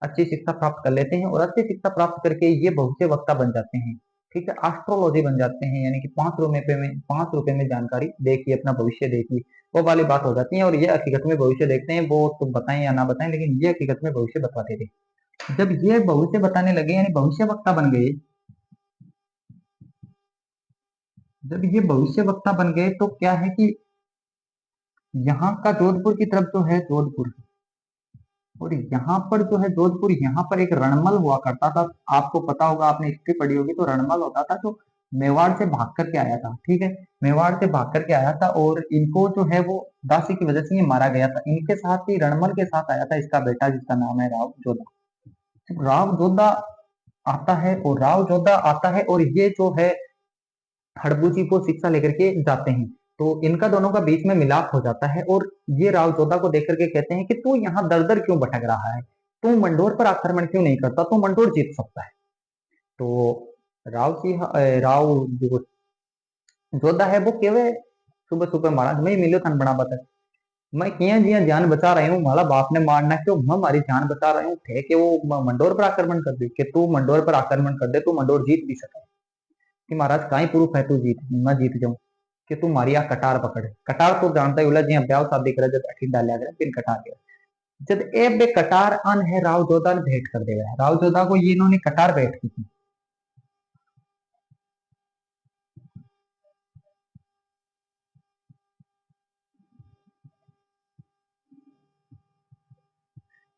अच्छी शिक्षा प्राप्त कर लेते हैं, और अच्छी शिक्षा प्राप्त करके ये भविष्य वक्ता बन जाते हैं। ठीक है, एस्ट्रोलॉजी बन जाते हैं, यानी कि 5 रुपए में जानकारी देखिए, अपना भविष्य देखिए, वो वाली बात हो जाती है। और ये हकीकत में भविष्य देखते हैं, वो तो बताएं या ना बताएं, लेकिन ये हकीकत में भविष्य बताते थे। जब ये भविष्य बताने लगे, यानी भविष्य वक्ता बन गए, जब ये भविष्य वक्ता बन गए, तो क्या है कि यहाँ का जोधपुर की तरफ जो है जोधपुर, और यहाँ पर जो है जोधपुर, यहाँ पर एक रणमल हुआ करता था। आपको पता होगा, आपने हिस्ट्री पढ़ी होगी। तो रणमल होता था जो मेवाड़ से भाग करके आया था, ठीक है। मेवाड़ से भाग करके आया था, और इनको जो है वो दासी की वजह से ये मारा गया था। इनके साथ ही रणमल के साथ आया था इसका बेटा, जिसका नाम है राव जोधा। राव जोधा आता है, और राव जोधा आता है, और ये जो है हड़बू जी को शिक्षा लेकर के जाते हैं। तो इनका दोनों का बीच में मिलाप हो जाता है, और ये राव जोधा को देख करके कहते हैं कि तू यहाँ दर दर क्यों भटक रहा है, तू मंडोर पर आक्रमण क्यों नहीं करता, तू मंडोर जीत सकता है। तो राव जो जोधा है वो केवे सुबह सुबह महाराज मैं मिलो थन बना बता, मैं किया जिया जान बचा रही हूँ, माला बाप ने मारना क्यों, मैं हमारी जान बचा रही हूँ, थे कि वो मंडोर पर आक्रमण कर दे, कि तू मंडोर पर आक्रमण कर दे, तू मंडोर जीत भी सके। कि महाराज काई प्रूफ है तू मैं जीत जाऊं, कि तू मारिया कटार पकड़े। कटार तो जानता ही उला जी ब्याह शादी करे, जब अठी डालिया करे फिर कटार गया। जब ए बे कटार अन है राव जोधा ने भेंट कर देगा, राव जोधा को ये इन्होंने कटार भेंट की थी।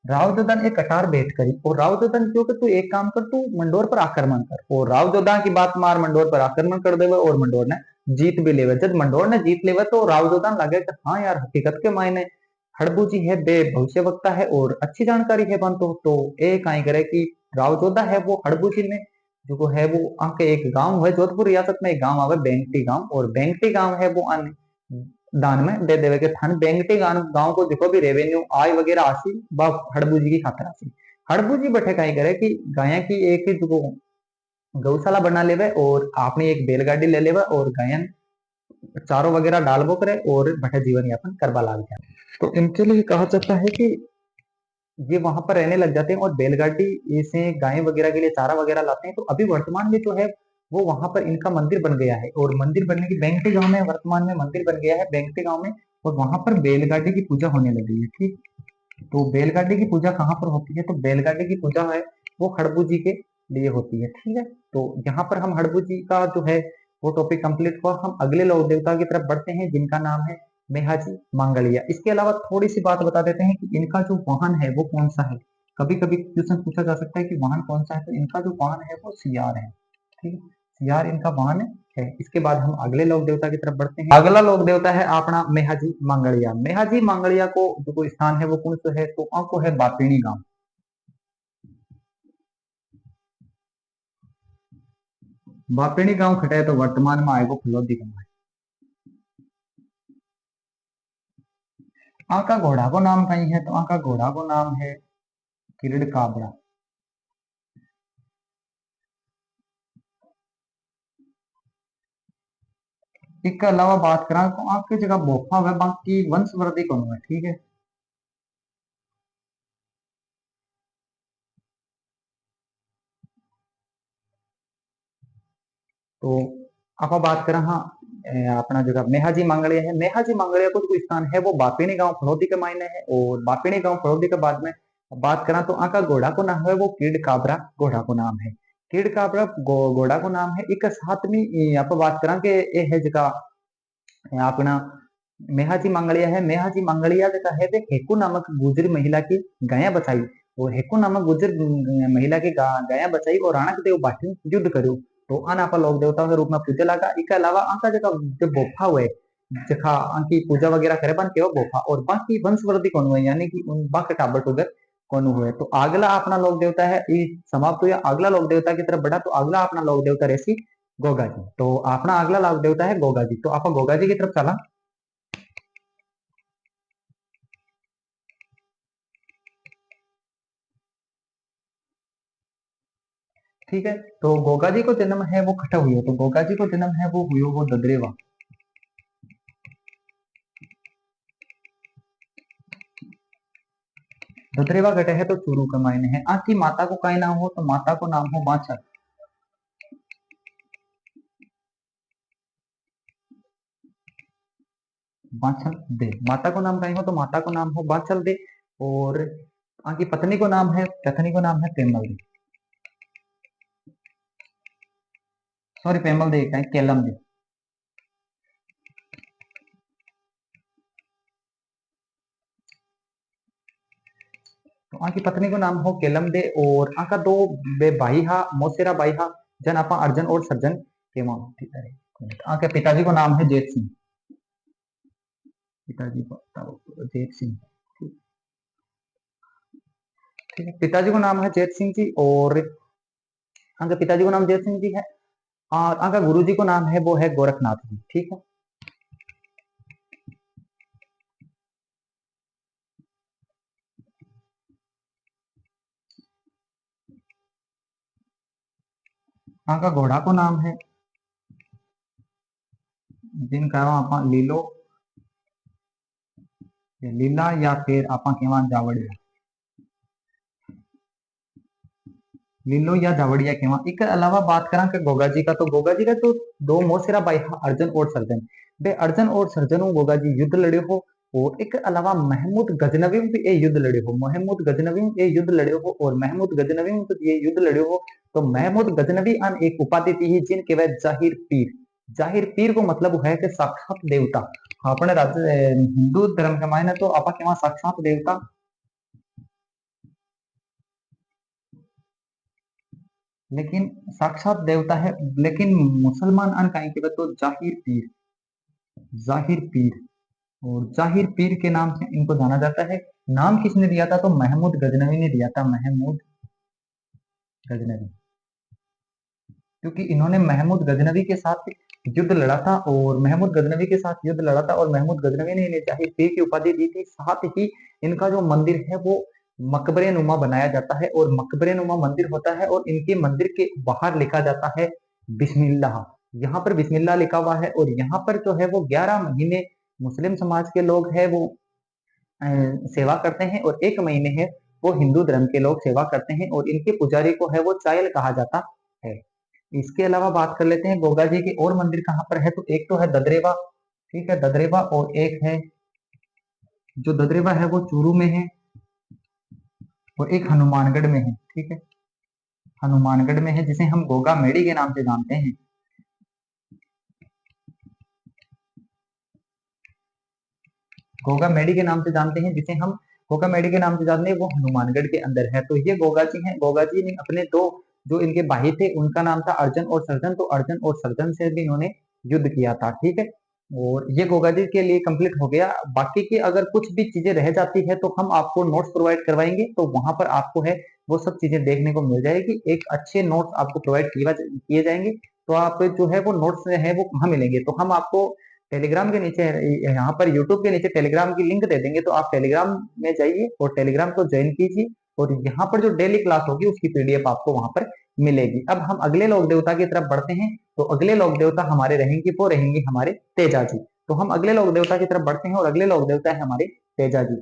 राव जोधा ने एक कटार भेंट करी, और राव जोधा ने क्यों कि तू एक काम कर, तू मंडोर पर आक्रमण कर। और राव जोधा की बात मार मंडोर पर आक्रमण कर देवे, और मंडोर ने जीत भी लेवे। जब मंडोर ने जीत लेवे, तो राव जोधा ने लगे कि हाँ यार, हकीकत के मायने हड़बू जी है बे भविष्य वक्ता है, और अच्छी जानकारी है बन। तो ए काई करे कि राव जोधा है वो हड़बू जी ने जो है वो आके एक गांव है जोधपुर रियासत में, एक गांव आवे बेंगटी गांव, और बेंगटी गांव है वो अन दान में दे देवे के थान बेंगटी गांव को देखो भी रेवेन्यू आय वगैरह आसी बा हड़बू जी की खातर आसी। हड़बू जी बैठे काई करे कि गाय की एक जो गौशाला बना लेवे, और आपने एक बैलगाड़ी ले लेवे, और गायन चारों वगैरह डालबो करे, और बठे जीवन यापन करवा लाग जाए। तो इनके लिए कहा जाता है कि ये वहां पर रहने लग जाते हैं, और बैलगाड़ी से गाय वगैरह के लिए चारा वगैरह लाते हैं। तो अभी वर्तमान में जो है वो वहां पर इनका मंदिर बन गया है, और मंदिर बनने की बेंगटी गांव में वर्तमान में मंदिर बन गया है बेंगटी गांव में, और वहां पर बैलगाड़ी की पूजा होने लगी है, ठीक। तो बैलगाड़ी की पूजा कहाँ पर होती है? तो बैलगाड़ी की पूजा है वो हड़बू जी के लिए होती है। ठीक है, तो यहाँ पर हम हड़बू जी का जो है वो टॉपिक कंप्लीट हुआ। हम अगले लोक देवता की तरफ बढ़ते हैं जिनका नाम है मेहाजी मांगलिया। इसके अलावा थोड़ी सी बात बता देते हैं कि इनका जो वाहन है वो कौन सा है। कभी कभी क्वेश्चन पूछा जा सकता है कि वाहन कौन सा है, तो इनका जो वाहन है वो सियार है। ठीक है, सियार इनका वाहन है। इसके बाद हम अगले लोक देवता की तरफ बढ़ते हैं। अगला लोक देवता है अपना मेहाजी मांगलिया। मेहाजी मांगलिया को जो कोई स्थान है वो कौन सा है, तो आपको है बापिणी गांव। बापिणी गांव खटे तो वर्तमान में आएगो फलोदी गांव है। आका घोड़ा को नाम कहीं है, तो आका घोड़ा को नाम है किरीड़ काबरा। इसके अलावा बात करा तो आपकी जगह बोफा है, बाकी वंशवर्धी कौन है। ठीक है, तो आप बात करें हाँ अपना जगह मेहाजी मांगलिया है। मेहाजी मांगलिया को जो स्थान है वो बापिनी गांव फलोदी के मायने है। और बापिनी गांव फलोदी के बाद में बात करा तो आका घोड़ा को नाम है वो कीड़ काबरा घोड़ा को नाम है। कीड़ काबरा घोड़ा को नाम है। एक सातवीं आप बात करा के ये है जगह अपना मेहाजी मांगलिया है। मेहाजी मांगलिया जगह है वे हेकू नामक गुजर महिला की गाया बचाई। और हेकू नामक गुजर महिला की गाया बचाई और राणक देव बाटी युद्ध करो। तो आन आपा लोक देवता के रूप में पूजा लगा। इसके अलावा आका जगह जो बोफा हुए जखा आंकी पूजा वगैरह करे बन केवा बोफा। और बाकी वंशवर्धी कौन हुए, यानी कि उन बाकी टाबर टुगर कौन हुए। तो अगला अपना लोक देवता है ये समाप्त हुआ। अगला लोक देवता की तरफ बढ़ा तो अगला अपना लोक देवता रेसी गोगा जी। तो अपना अगला लोक देवता है गोगा जी। तो आप गोगा जी की तरफ चला। ठीक है, तो गोगा जी को जन्म है वो खटा हुई। तो गोगा जी को जन्म है वो हुई वो ददरेवा। ददरेवा घटे है तो चूरू का मायने है। आपकी माता को कई नाम हो, तो माता को नाम हो बांचल। बांचल दे माता को नाम कहीं हो, तो माता को नाम हो बांचल दे। और आपकी पत्नी को नाम है पेमल दे। सॉरी पेमल दे कहीं केलम दे। तो आकी पत्नी को नाम हो केलम दे। और आका दो बे भाई हा मोसेरा भाई हा जन आपा अर्जन और सर्जन के आके पिताजी को नाम है जेठ सिंह। पिताजी को जेठ सिंह। ठीक है, पिताजी को नाम है जेठ सिंह जी। और आगे पिताजी को नाम जेठ सिंह जी है। और आगे गुरु जी को नाम है वो है गोरखनाथ जी। ठीक है, आगे घोड़ा को नाम है जिनका आप लीलो लीला या फिर आप जावड़िया लीलो या जावड़िया केवा। एक अलावा बात करा कि गोगा जी का, तो गोगा जी का तो दो मोसेरा भाई हा, अर्जन और सर्जन। बे अर्जन और सर्जनों गोगा जी युद्ध लड़े हो। और एक अलावा महमूद गजनवी भी ये युद्ध लड़े हो। महमूद गजनवी ये युद्ध लड़े हो। और महमूद गजनवी तो ये युद्ध लड़े हो। तो महमूद गजनवी अन एक उपाधि थी जिनके वह जाहिर पीर। जाहिर पीर को मतलब है कि साक्षात देवता। अपने राज्य हिंदू धर्म के मायने तो आपा के साक्षात देवता। लेकिन साक्षात देवता है। लेकिन मुसलमान अन कहीं के तो जाहिर पीर। जाहिर पीर और जाहिर पीर के नाम से इनको जाना जाता है। नाम किसने दिया था, तो महमूद गजनवी ने दिया था। महमूद गजनवी, क्योंकि इन्होंने महमूद गजनवी के साथ युद्ध लड़ा था। और महमूद गजनवी के साथ युद्ध लड़ा था और महमूद गजनवी ने इन्हें जाहिर पीर की उपाधि दी थी। साथ ही इनका जो मंदिर है वो मकबरे नुमा बनाया जाता है। और मकबरे नुमा मंदिर होता है। और इनके मंदिर के बाहर लिखा जाता है बिस्मिल्लाह। यहाँ पर बिस्मिल्लाह लिखा हुआ है। और यहाँ पर जो है वो 11 महीने मुस्लिम समाज के लोग हैं वो सेवा करते हैं। और 1 महीने है वो हिंदू धर्म के लोग सेवा करते हैं। और इनके पुजारी को है वो चायल कहा जाता है। इसके अलावा बात कर लेते हैं गोगा जी के और मंदिर कहाँ पर है, तो एक तो है ददरेवा। ठीक है, ददरेवा। और एक है जो ददरेवा है वो चूरू में है। और एक हनुमानगढ़ में है। ठीक है, हनुमानगढ़ में है, जिसे हम गोगा मेडी के नाम से जानते हैं। गोगा मेडी के नाम से जानते हैं, जिसे हम गोगा मेडी के नाम से जानते हैं, वो हनुमानगढ़ के अंदर है। तो ये गोगा जी हैं। गोगा जी ने अपने दो जो इनके भाई थे, उनका नाम था अर्जन और सर्जन। तो अर्जन और सर्जन से भी इन्होंने युद्ध किया था। ठीक है, और ये गोगा जी के लिए कंप्लीट हो गया। बाकी की अगर कुछ भी चीजें रह जाती है तो हम आपको नोट्स प्रोवाइड करवाएंगे, तो वहां पर आपको है वो सब चीजें देखने को मिल जाएगी। एक अच्छे नोट्स आपको प्रोवाइड किए जाएंगे। तो आप जो है वो नोट्स है वो कहाँ मिलेंगे, तो हम आपको टेलीग्राम के नीचे, यहाँ पर यूट्यूब के नीचे टेलीग्राम की लिंक दे देंगे। तो आप टेलीग्राम में जाइए और टेलीग्राम को ज्वाइन कीजिए, और यहाँ पर जो डेली क्लास होगी उसकी पीडीएफ आपको वहां पर मिलेगी। अब हम अगले लोक देवता की तरफ बढ़ते हैं। तो अगले लोक देवता हमारे रहेंगे, वो रहेंगे हमारे तेजा जी। तो हम अगले लोक देवता की तरफ बढ़ते हैं, और अगले लोक देवता है हमारे तेजा जी।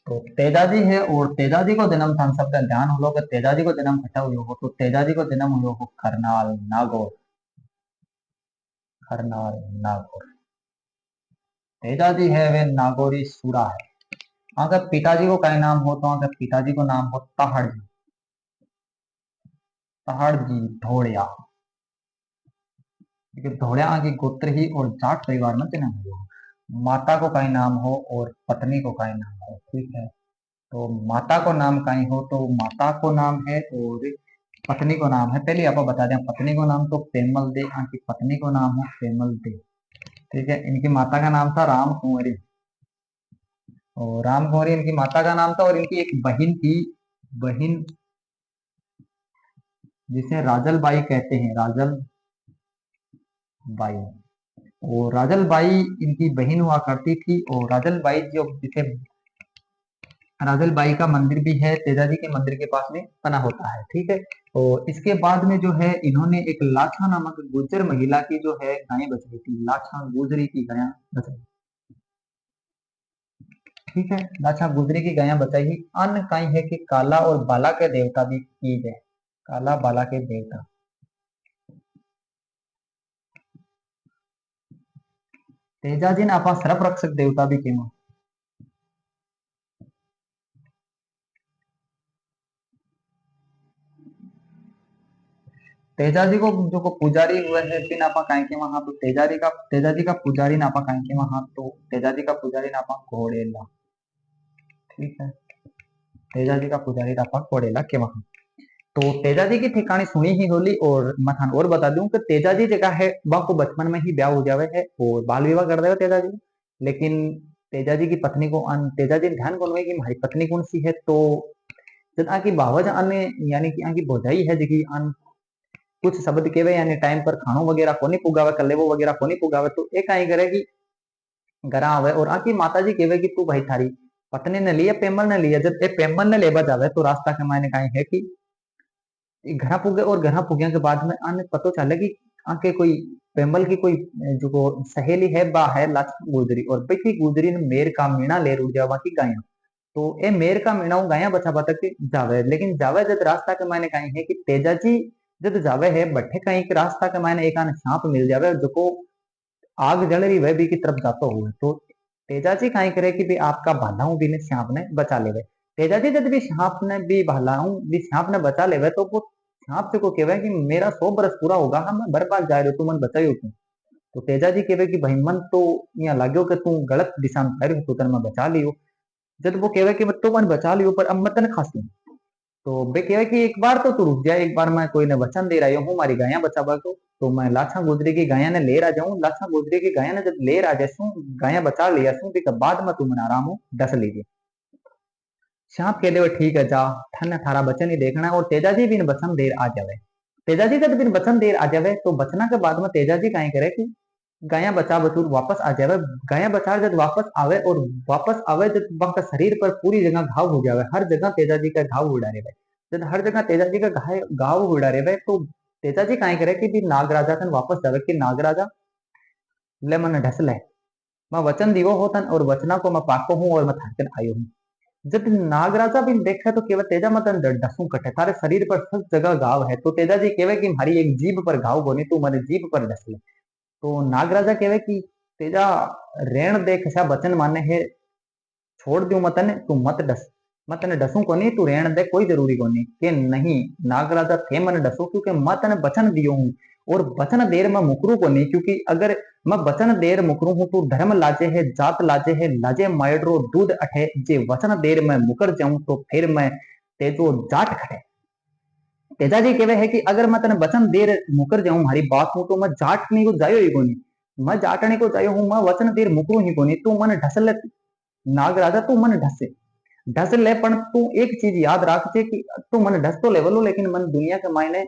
तो तेजा जी है, और तेजा जी को जन्म था, सबका ध्यान हो लो कि तेजा जी को जन्म खटा हुआ हो। तो तेजा जी को जन्म हुआ हो करनाल नागौर, करनाल नागौर। तेजा जी है वे नागौरी सूरा है। अगर पिताजी को क्या नाम हो, तो अगर पिताजी को नाम हो तहड़ जी, तहड़ जी ढोड़िया। क्योंकि ढोड़िया की गोत्र ही और जाट परिवार में जन्म हुआ हो। माता को क्या नाम हो और पत्नी को क्या नाम हो। ठीक है, तो माता को नाम कहीं हो, तो माता को नाम है और पत्नी को नाम है। पहले आप बता दें, पत्नी को नाम तो पेमल दे, इनकी पत्नी को नाम हो पेमल दे। ठीक है, इनकी माता का नाम था राम कुंवरी, और राम कुंवरी इनकी माता का नाम था। और इनकी एक बहन थी, बहन जिसे राजल बाई कहते हैं, राजल बाई। और राजल बाई इनकी बहन हुआ करती थी। और राजल बाई जो जिसे राजल बाई का मंदिर भी है तेजा जी के मंदिर के पास में बना होता है। ठीक है, और इसके बाद में जो है इन्होंने एक लाछा नामक गुर्जर महिला की जो है गायें बचाई थी, लाछा गुजरी की गायें बचाई। ठीक है, लाछा गुजरी की गायें बचाई ही। अन्य कई है कि काला और बाला के देवता भी की गए, काला बाला के देवता। तेजा जी ने आपा सर्प रक्षक देवता भी केमा। तेजा जी को जो को पुजारी हुए है फिर नापा काहे के वहां, तो तेजा जी का पुजारी नापा काहे के वहां, तो तेजा जी का पुजारी नापा घोड़ेला। ठीक है, तेजा जी का पुजारी नापा घोड़ेला के वहां। तो तेजा जी की ठिकानी सुनी ही होली। और मैं थान और बता दूं कि तेजा जी जगह है वह को बचपन में ही ब्याह हो जावे है और बाल विवाह कर देवे तेजा जी। लेकिन तेजा जी की पत्नी को तेजा जी ने ध्यान कौन हुए कि हमारी पत्नी कौन सी है। तो जब आकी बावज अन्य यानी कि आकी भौजाई है जी कुछ शब्द केवे यानी टाइम पर खानो वगैरह कोनी पुगावे, कलेवो वगैरह कोनी पुगावे, तो एक आई करे कि घर आवे और आकी माता जी केवे कि तू भाई थारी पत्नी ने लिया पेमल ने लिया। जब ए पेमल ने लेबा जावे तो रास्ता के मायने कहीं है कि घर पुगे, और घर पुगे के बाद में आने पतो चले कि आके कोई पेमल की कोई जो को सहेली है बा है लाछा गुजरी, और बेटी गुजरी ने मेर का मीणा ले उड़ जावा की गाया। तो ए मेर का मीणा गाया बचा बता के जावे, लेकिन जावे जब रास्ता के मायने कहीं है कि तेजा जी जब जावे है बट्ठे कहीं के रास्ता के मायने एक आने सांप मिल जावे जो को आग जल रही वह भी की तरफ जाता हुआ। तो तेजा जी कहीं करे कि भी आपका भालाऊ भी ने सांप ने बचा ले। तेजा जी जब भी सांप ने भी भालाऊ भी सांप ने बचा ले, तो वो सांप से को कहवे कि मेरा 100 बरस पूरा होगा, हाँ मैं बर्बाद जा रही हूँ, तू मन बचाई तू। तो तेजा जी कहवे कि भाई मन तो यहाँ लाग्यो कि तू गलत दिशा में जा रही हो, तू तन मैं बचा लियो। जब वो कहवे कि तो मन बचा लियो पर अब मैं तने खास लूं। तो वे कहे कि एक बार तो तू रुक जा, एक बार मैं कोई ने वचन दे रहा हूँ हमारी गायें बचावा को। तो मैं लाछा गुजरी की गायें ने ले आ जाऊं, लाछा गुजरी की गायें ने जब ले आ जासू गायें बचा लिया सू के बाद में तू मना आराम हूँ दस लीजिए। सांप कह दे ठीक है जा, ठन थारा बचन ही देखना है। और तेजा जी बिन बचन देर आ जावे, तेजा जी जब बिन बचन देर आ जावे तो बचना के बाद में तेजा जी कहीं करे कि गायें बचा बचूर वापस आ जावे। गायें बचा जब वापस आवे, और वापस आवे जब वहां शरीर पर पूरी जगह घाव हो जावे, हर जगह तेजा जी का घाव उड़ा रहे। जब हर जगह तेजा जी का घाव उड़ा रहे तो तेजा जी कहीं करे कि भी नागराजा कन वापस जावे कि नागराजा ले मन ढस ले, मैं वचन दिवो होतन और वचना को मैं पाको हूँ और मैं थाकन आयो हूँ। जब नागराजा भी देखे तो केवल तेजा मतन डसू कटे, तारे शरीर पर सब जगह घाव है। तो तेजा जी केवे कि हमारी एक जीभ पर घाव बोनी, तू मेरे जीभ पर डस ले। तो नागराजा केवे कि तेजा रेण देख सा वचन माने है छोड़ दू मतन तू मत डस। मैं तने डसू को नहीं, तू रहन दे, कोई जरूरी को नहीं के नहीं। नागराजा थे मन डसो क्योंकि मैं तने वचन दियो हूँ, और वचन देर मैं मुकरू को नहीं, क्योंकि अगर मैं वचन देर मुकरू हूँ तो धर्म लाजे है, जात लाजे है, लाजे मायड्रो दूध अठे, जे वचन देर मैं मुकर जाऊं तो फिर मैं तेजो जाट खड़े। तेजाजी कहवे है कि अगर मैं तने वचन देर मुकर जाऊं हमारी बात हूं तो मैं जाटने को जायो ही कोनी, मैं जाटने को जायो हूं, मैं वचन देर मुकरू ही कोनी, तू मन ढस ले नागराजा, तू मन ढसे ढस ले, पण तू एक चीज याद रख जे कि तू मन ढस तो लेवलो, लेकिन मन दुनिया के मायने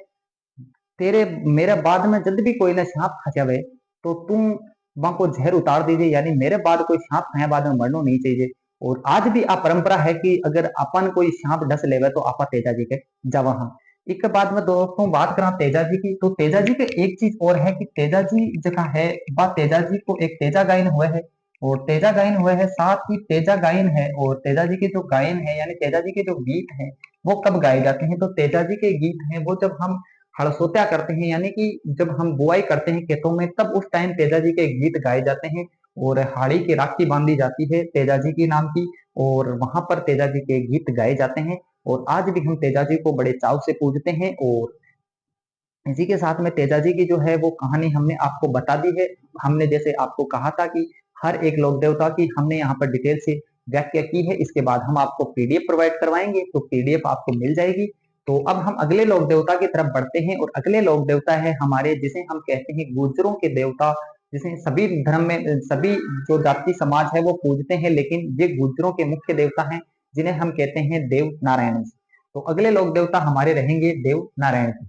तेरे मेरे बाद में जब भी कोई ने सांप खा जावे तो तुम वहां को जहर उतार दीजिए, यानी मेरे बाद कोई सांप खाया बाद में मरना नहीं चाहिए। और आज भी आ परंपरा है कि अगर अपन कोई सांप डस लेवे तो आपा तेजा जी के जावा। हाँ, एक बाद में दोस्तों बात करा तेजा जी की, तो तेजा जी के एक चीज और है कि तेजा जी जगह है, बा तेजा जी को एक तेजा गायन हुए है, और तेजा गायन हुए है, साथ ही तेजा गायन है, और तेजा जी के जो गायन है यानी तेजा जी के जो गीत हैं वो कब गाए जाते हैं, तो तेजा जी के गीत हैं वो जब हम हड़सोत्या करते हैं, यानी कि जब हम बुआई करते हैं खेतों में, तब उस टाइम तेजा जी के गीत गाए जाते हैं, और हाड़ी की राखी बांधी जाती है तेजा जी की नाम की, और वहां पर तेजा जी के गीत गाए जाते हैं। और आज भी हम तेजा जी को बड़े चाव से पूजते हैं। और इसी के साथ में तेजा जी की जो है वो कहानी हमने आपको बता दी है। हमने जैसे आपको कहा था कि हर एक लोक देवता की हमने यहाँ पर डिटेल से व्याख्या की है, इसके बाद हम आपको पीडीएफ प्रोवाइड करवाएंगे, तो पीडीएफ आपको मिल जाएगी। तो अब हम अगले लोक देवता की तरफ बढ़ते हैं, और अगले लोक देवता है हमारे जिसे हम कहते हैं गुर्जरों के देवता, जिसे सभी धर्म में सभी जो जाति समाज है वो पूजते हैं, लेकिन ये गुर्जरों के मुख्य देवता हैं जिन्हें हम कहते हैं देव नारायण जी। तो अगले लोक देवता हमारे रहेंगे देव नारायण जी।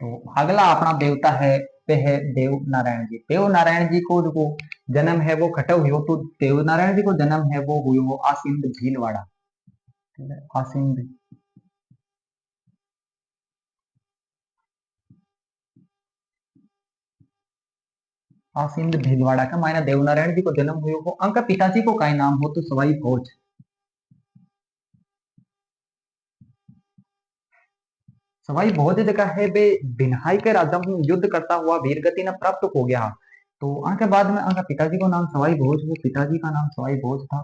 तो अगला अपना देवता है वे है देव नारायण जी। देव नारायण जी को जो जन्म है वो खटव हुआ, तो देव नारायण जी को जन्म है वो हुई वो आसिंद भीलवाड़ा, ठीक है, आसिंद आसिंद भीलवाड़ा का मायना देव नारायण जी को जन्म हुई हो। उनका पिताजी को का नाम हो तो सवाई भोज। सवाई भोज जगह है वे बिन्हाई के राजा हूँ युद्ध करता हुआ वीर गति न प्राप्त हो गया। तो उनके बाद में उनका पिताजी को नाम सवाई भोज, वो पिताजी का नाम सवाई भोज था,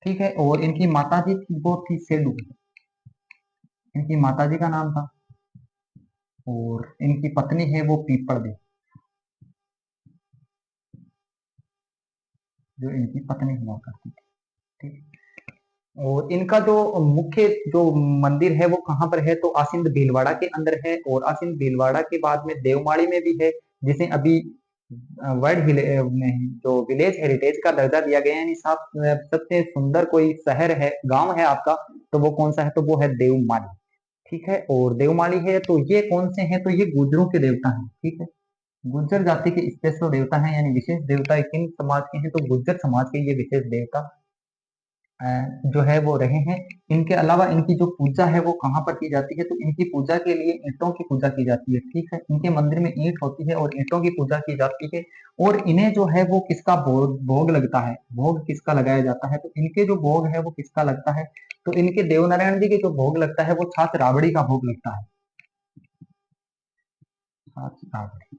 ठीक है। और इनकी माताजी थी वो थी सेडू, इनकी माताजी का नाम था, और इनकी पत्नी है वो पीपड़ दी, जो इनकी पत्नी हुआ करती थी, ठीक। और इनका जो मुख्य जो मंदिर है वो कहाँ पर है, तो आसिंद भीलवाड़ा के अंदर है, और आसिंद भीलवाड़ा के बाद में देवमाली में भी है, जिसे अभी वर्ल्ड जो विलेज हेरिटेज का दर्जा दिया गया है, यानी सबसे सुंदर कोई शहर है गांव है आपका, तो वो कौन सा है, तो वो है देवमाली, ठीक है। और देवमाली है तो ये कौन से हैं, तो ये गुर्जरों के देवता हैं, ठीक है। गुर्जर जाति के स्पेशल देवता हैं, यानी विशेष देवता किन समाज के हैं, तो गुर्जर समाज के ये विशेष देवता जो है वो रहे हैं। इनके अलावा इनकी जो पूजा है वो कहाँ पर की जाती है, तो इनकी पूजा के लिए ईंटों की पूजा की जाती है, ठीक है। इनके मंदिर में ईंट होती है और ईंटों की पूजा की जाती है। और इन्हें जो है वो किसका भोग लगता है, भोग किसका लगाया जाता है, तो इनके जो भोग है वो किसका लगता है, तो इनके देवनारायण जी के जो भोग लगता है वो छाछ राबड़ी का भोग लगता है। छाछ राबड़ी,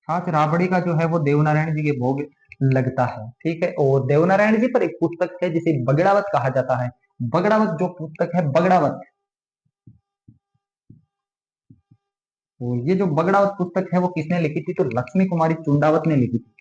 छाछ राबड़ी का जो है वो देवनारायण जी के भोग लगता है, ठीक है। और देवनारायण जी पर एक पुस्तक है जिसे बगड़ावत कहा जाता है। बगड़ावत जो पुस्तक है बगड़ावत, तो ये जो बगड़ावत पुस्तक है वो किसने लिखी थी, तो लक्ष्मी कुमारी चुंडावत ने लिखी थी,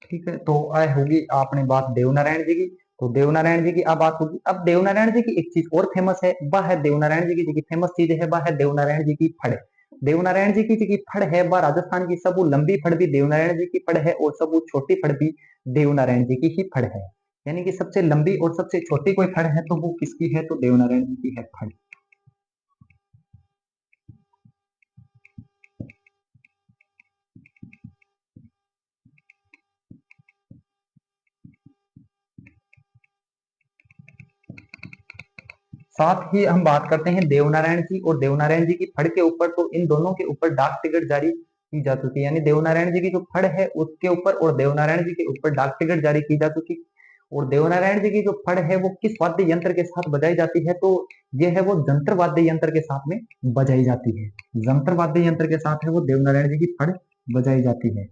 ठीक है। तो आय होगी आपने बात देवनारायण जी की, तो देवनारायण जी की अब बात होगी। अब देवनारायण जी की एक चीज और फेमस है, वह है देवनारायण जी की फेमस चीज है वह है देवनारायण जी की फड़। देवनारायण जी की फड़ है वह राजस्थान की सबू लंबी फड़ भी देवनारायण जी की फड़ है, और सबू छोटी फड़ भी देवनारायण जी की ही फड़ है। यानी कि सबसे लंबी और सबसे छोटी कोई फड़ है तो वो किसकी है, तो देवनारायण जी की है फड़। साथ ही हम बात करते हैं देवनारायण जी और देवनारायण जी की फड़ के ऊपर, तो इन दोनों के ऊपर डाक टिकट जारी की जा चुकी है, यानी देवनारायण जी की जो फड़ है उसके ऊपर और देवनारायण जी के ऊपर डाक टिकट जारी की जा चुकी। और देवनारायण जी की जो फड़ है वो किस वाद्य यंत्र के साथ बजाई जाती है, तो ये है वो जंत्र वाद्य यंत्र के साथ में बजाई जाती है। जंत्र वाद्य यंत्र के साथ है वो देवनारायण जी की फड़ बजाई जाती है।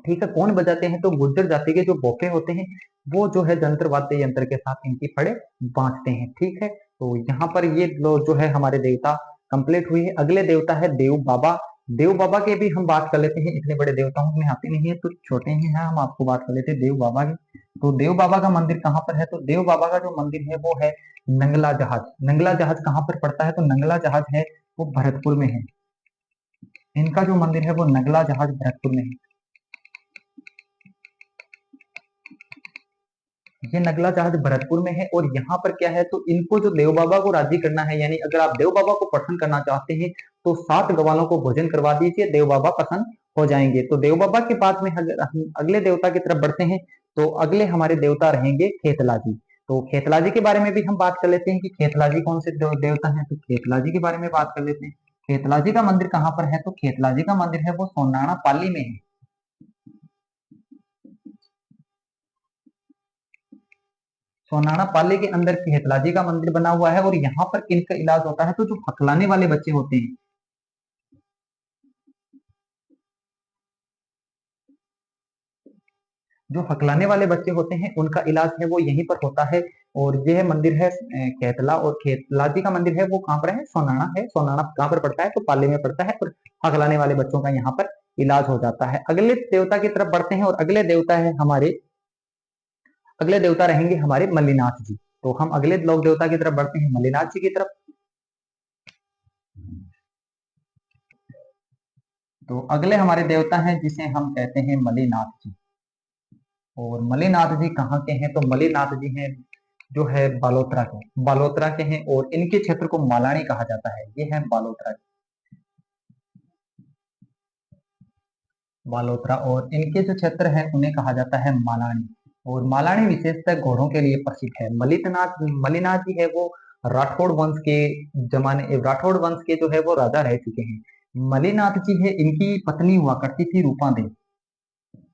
ठीक है, कौन बजाते हैं, तो गुर्जर जाति के जो बोके होते हैं वो जो है जंत्र वाद्य यंत्र के साथ इनकी फड़े बांधते हैं। ठीक है, तो यहाँ पर ये जो है हमारे देवता कंप्लीट हुई है। अगले देवता है देव बाबा। देव बाबा के भी हम बात कर लेते हैं, इतने बड़े देवताओं में आते नहीं है तो छोटे ही हैं, हम आपको बात कर लेते हैं देव बाबा की। तो देव बाबा का मंदिर कहाँ पर है, तो देव बाबा का जो मंदिर है वो है नंगला जहाज। नंगला जहाज कहाँ पर पड़ता है, तो नंगला जहाज है वो भरतपुर में है। इनका जो मंदिर है वो नंगला जहाज भरतपुर में है। ये नगला जहाज भरतपुर में है। और यहाँ पर क्या है, तो इनको जो देव बाबा को राजी करना है, यानी अगर आप देव बाबा को प्रसन्न करना चाहते हैं तो 7 ग्वालों को भोजन करवा दीजिए, देव बाबा प्रसन्न हो जाएंगे। तो देव बाबा के बाद में अगर हम अगले देवता की तरफ बढ़ते हैं तो अगले हमारे देवता रहेंगे खेतला जी। तो खेतला जी के बारे में भी हम बात कर लेते हैं कि खेतला जी कौन से देवता हैं। तो खेतला जी के बारे में बात कर लेते हैं। खेतला जी का मंदिर कहाँ पर है, तो खेतला जी का मंदिर है वो सोनाणा पाली में है। सोनाणा पाली के अंदर खेतला जी का मंदिर बना हुआ है। और यहाँ पर किनका इलाज होता है, तो जो हकलाने वाले बच्चे होते हैं, जो हकलाने वाले बच्चे होते हैं उनका इलाज है वो यहीं पर होता है। और यह मंदिर है खेतला। और खेतला जी का मंदिर है वो कहाँ पर है, सोनाणा है। सोनाणा कहाँ पर पड़ता है, तो पाली में पड़ता है। और हकलाने वाले बच्चों का यहाँ पर इलाज हो जाता है। अगले देवता की तरफ बढ़ते हैं और अगले देवता है हमारे, अगले देवता रहेंगे हमारे मल्लीनाथ जी। तो हम अगले लोक देवता की तरफ बढ़ते हैं, मल्लीनाथ जी की तरफ। तो अगले हमारे देवता हैं जिसे हम कहते हैं मल्लीनाथ जी। और मल्लीनाथ जी कहाँ के हैं, तो मल्लीनाथ जी हैं जो है बालोतरा के, बालोतरा के हैं। और इनके क्षेत्र को मालानी कहा जाता है। ये है बालोतरा, बालोतरा। और इनके जो क्षेत्र है उन्हें कहा जाता है मालानी। और मालानी विशेषतः घोड़ों के लिए प्रसिद्ध है। मल्लीनाथ जी है वो राठौड़ वंश के जमाने, राठौड़ वंश के जो है वो राजा रह चुके हैं। मल्लीनाथ जी है, इनकी पत्नी हुआ करती थी रूपादेव।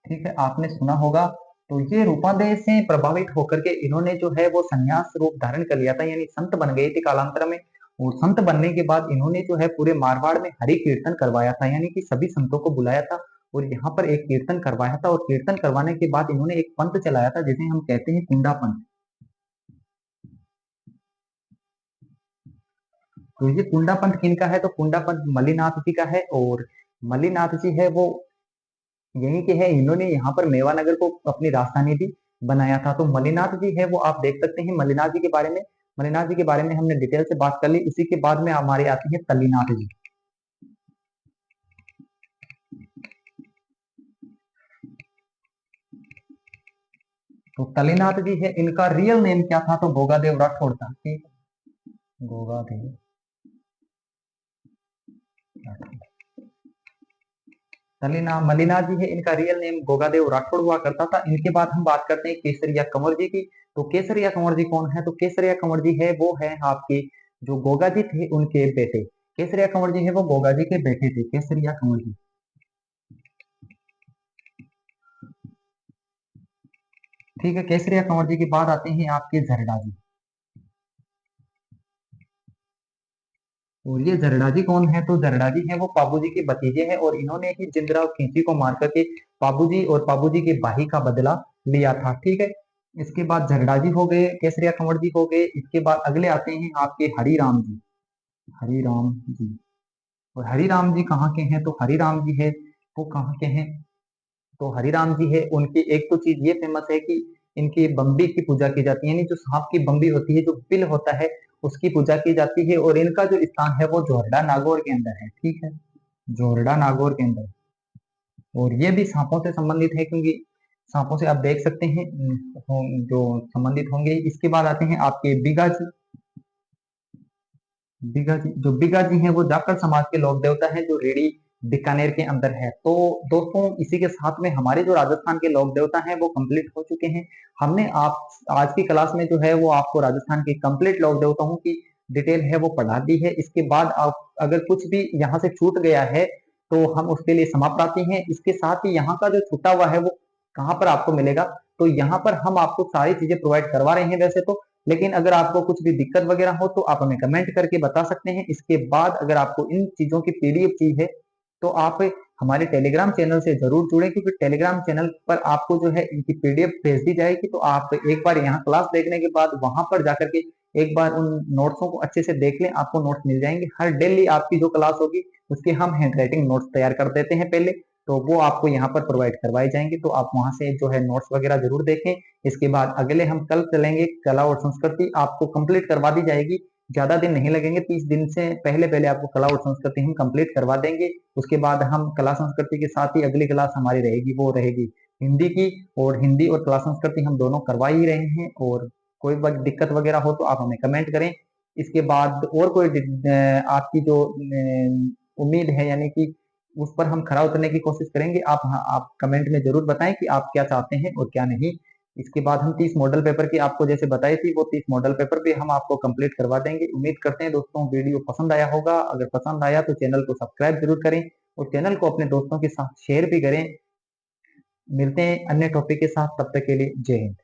ठीक है, आपने सुना होगा। तो ये रूपादेह से प्रभावित होकर के इन्होंने जो है वो संन्यास रूप धारण कर लिया था, यानी संत बन गए थे कालांतर में। और संत बनने के बाद इन्होंने जो है पूरे मारवाड़ में हरि कीर्तन करवाया था, यानी कि सभी संतों को बुलाया था और यहाँ पर एक कीर्तन करवाया था। और कीर्तन करवाने के बाद इन्होंने एक पंथ चलाया था जिसे हम कहते हैं कुंडा पंथ। तो ये कुंडा पंथ किनका है, तो कुंडा पंथ मल्लीनाथ जी का है। और मल्लीनाथ जी है वो यहीं के हैं। इन्होंने यहाँ पर मेवानगर को अपनी राजधानी भी बनाया था। तो मल्लीनाथ जी है वो आप देख सकते हैं। मल्लीनाथ जी के बारे में, मल्लीनाथ जी के बारे में हमने डिटेल से बात कर ली। इसी के बाद में हमारे आती है तल्लीनाथ जी। तो तल्लीनाथ जी है, इनका रियल नेम क्या था, तो गोगादेव राठौड़ था। ठीक, गोगादेव राठौड़। मल्लीनाथ जी है, इनका रियल नेम गोगादेव राठौड़ हुआ करता था। इनके बाद हम बात करते हैं केसरिया कंवर जी की। तो केसरिया कंवर जी कौन है, तो केसरिया कंवर जी है वो है आपके जो गोगा जी थे उनके बेटे। केसरिया कंवर जी है वो गोगा जी के बेटे थे, केसरिया कंवर जी। ठीक है, केसरिया कंवर जी के बाद आते हैं आपके झरडा जी। और ये झरडा जी कौन है, तो झरडा जी है वो पाबू जी के भतीजे हैं। और इन्होंने ही जिंदराव खींची को मार करके पाबू जी और पाबू जी के भाई का बदला लिया था। ठीक है, इसके बाद झरडा जी हो गए, केसरिया कंवर जी हो गए। इसके बाद अगले आते हैं आपके हरिराम जी। हरिराम जी। और हरिराम जी कहाँ के हैं, तो हरिराम जी है वो कहाँ के हैं, तो हरिराम जी है उनकी एक तो चीज ये फेमस है कि इनकी बम्बी की पूजा की जाती है, यानी जो सांप की बम्बी होती है, जो बिल होता है, उसकी पूजा की जाती है। और इनका जो स्थान है वो जोरडा नागौर के अंदर है। ठीक है, जोरडा नागौर के अंदर। और ये भी सांपों से संबंधित है क्योंकि सांपों से आप देख सकते हैं जो संबंधित होंगे। इसके बाद आते हैं आपके बिगा जी। बिगा जी, जो बिगा जी हैं वो जाखड़ समाज के लोक देवता हैं जो रेडी बीकानेर के अंदर है। तो दोस्तों इसी के साथ में हमारे जो राजस्थान के लोक देवता हैं वो कंप्लीट हो चुके हैं। हमने आप आज की क्लास में जो है वो आपको राजस्थान के कंप्लीट लोक देवताओं की डिटेल है वो पढ़ा दी है। इसके बाद आप अगर कुछ भी यहाँ से छूट गया है तो हम उसके लिए क्षमा प्रार्थी हैं। इसके साथ ही यहाँ का जो छूटा हुआ है वो कहाँ पर आपको मिलेगा, तो यहाँ पर हम आपको सारी चीजें प्रोवाइड करवा रहे हैं वैसे तो, लेकिन अगर आपको कुछ भी दिक्कत वगैरह हो तो आप हमें कमेंट करके बता सकते हैं। इसके बाद अगर आपको इन चीजों की पीडीएफ चाहिए तो आप हमारे टेलीग्राम चैनल से जरूर जुड़ें, क्योंकि टेलीग्राम चैनल पर आपको जो है इनकी पीडीएफ भेज दी जाएगी। तो आप एक बार यहाँ क्लास देखने के बाद वहां पर जाकर के एक बार उन नोट्सों को अच्छे से देख लें, आपको नोट्स मिल जाएंगे। हर डेली आपकी जो क्लास होगी उसके हम हैंड राइटिंग नोट्स तैयार कर देते हैं पहले, तो वो आपको यहाँ पर प्रोवाइड करवाए जाएंगे। तो आप वहां से जो है नोट्स वगैरह जरूर देखें। इसके बाद अगले हम कल चलेंगे, कला और संस्कृति आपको कंप्लीट करवा दी जाएगी। ज्यादा दिन नहीं लगेंगे, 30 दिन से पहले पहले आपको कला और संस्कृति हम कंप्लीट करवा देंगे। उसके बाद हम कला संस्कृति के साथ ही अगली क्लास हमारी रहेगी, वो रहेगी हिंदी की। और हिंदी और कला संस्कृति हम दोनों करवा ही रहे हैं, और कोई दिक्कत वगैरह हो तो आप हमें कमेंट करें। इसके बाद और कोई आपकी जो उम्मीद है, यानी कि उस पर हम खरा उतरने की कोशिश करेंगे। आप कमेंट में जरूर बताएं कि आप क्या चाहते हैं और क्या नहीं। इसके बाद हम 30 मॉडल पेपर की आपको जैसे बताई थी, वो 30 मॉडल पेपर भी हम आपको कंप्लीट करवा देंगे। उम्मीद करते हैं दोस्तों वीडियो पसंद आया होगा। अगर पसंद आया तो चैनल को सब्सक्राइब जरूर करें और चैनल को अपने दोस्तों के साथ शेयर भी करें। मिलते हैं अन्य टॉपिक के साथ, तब तक के लिए जय हिंद।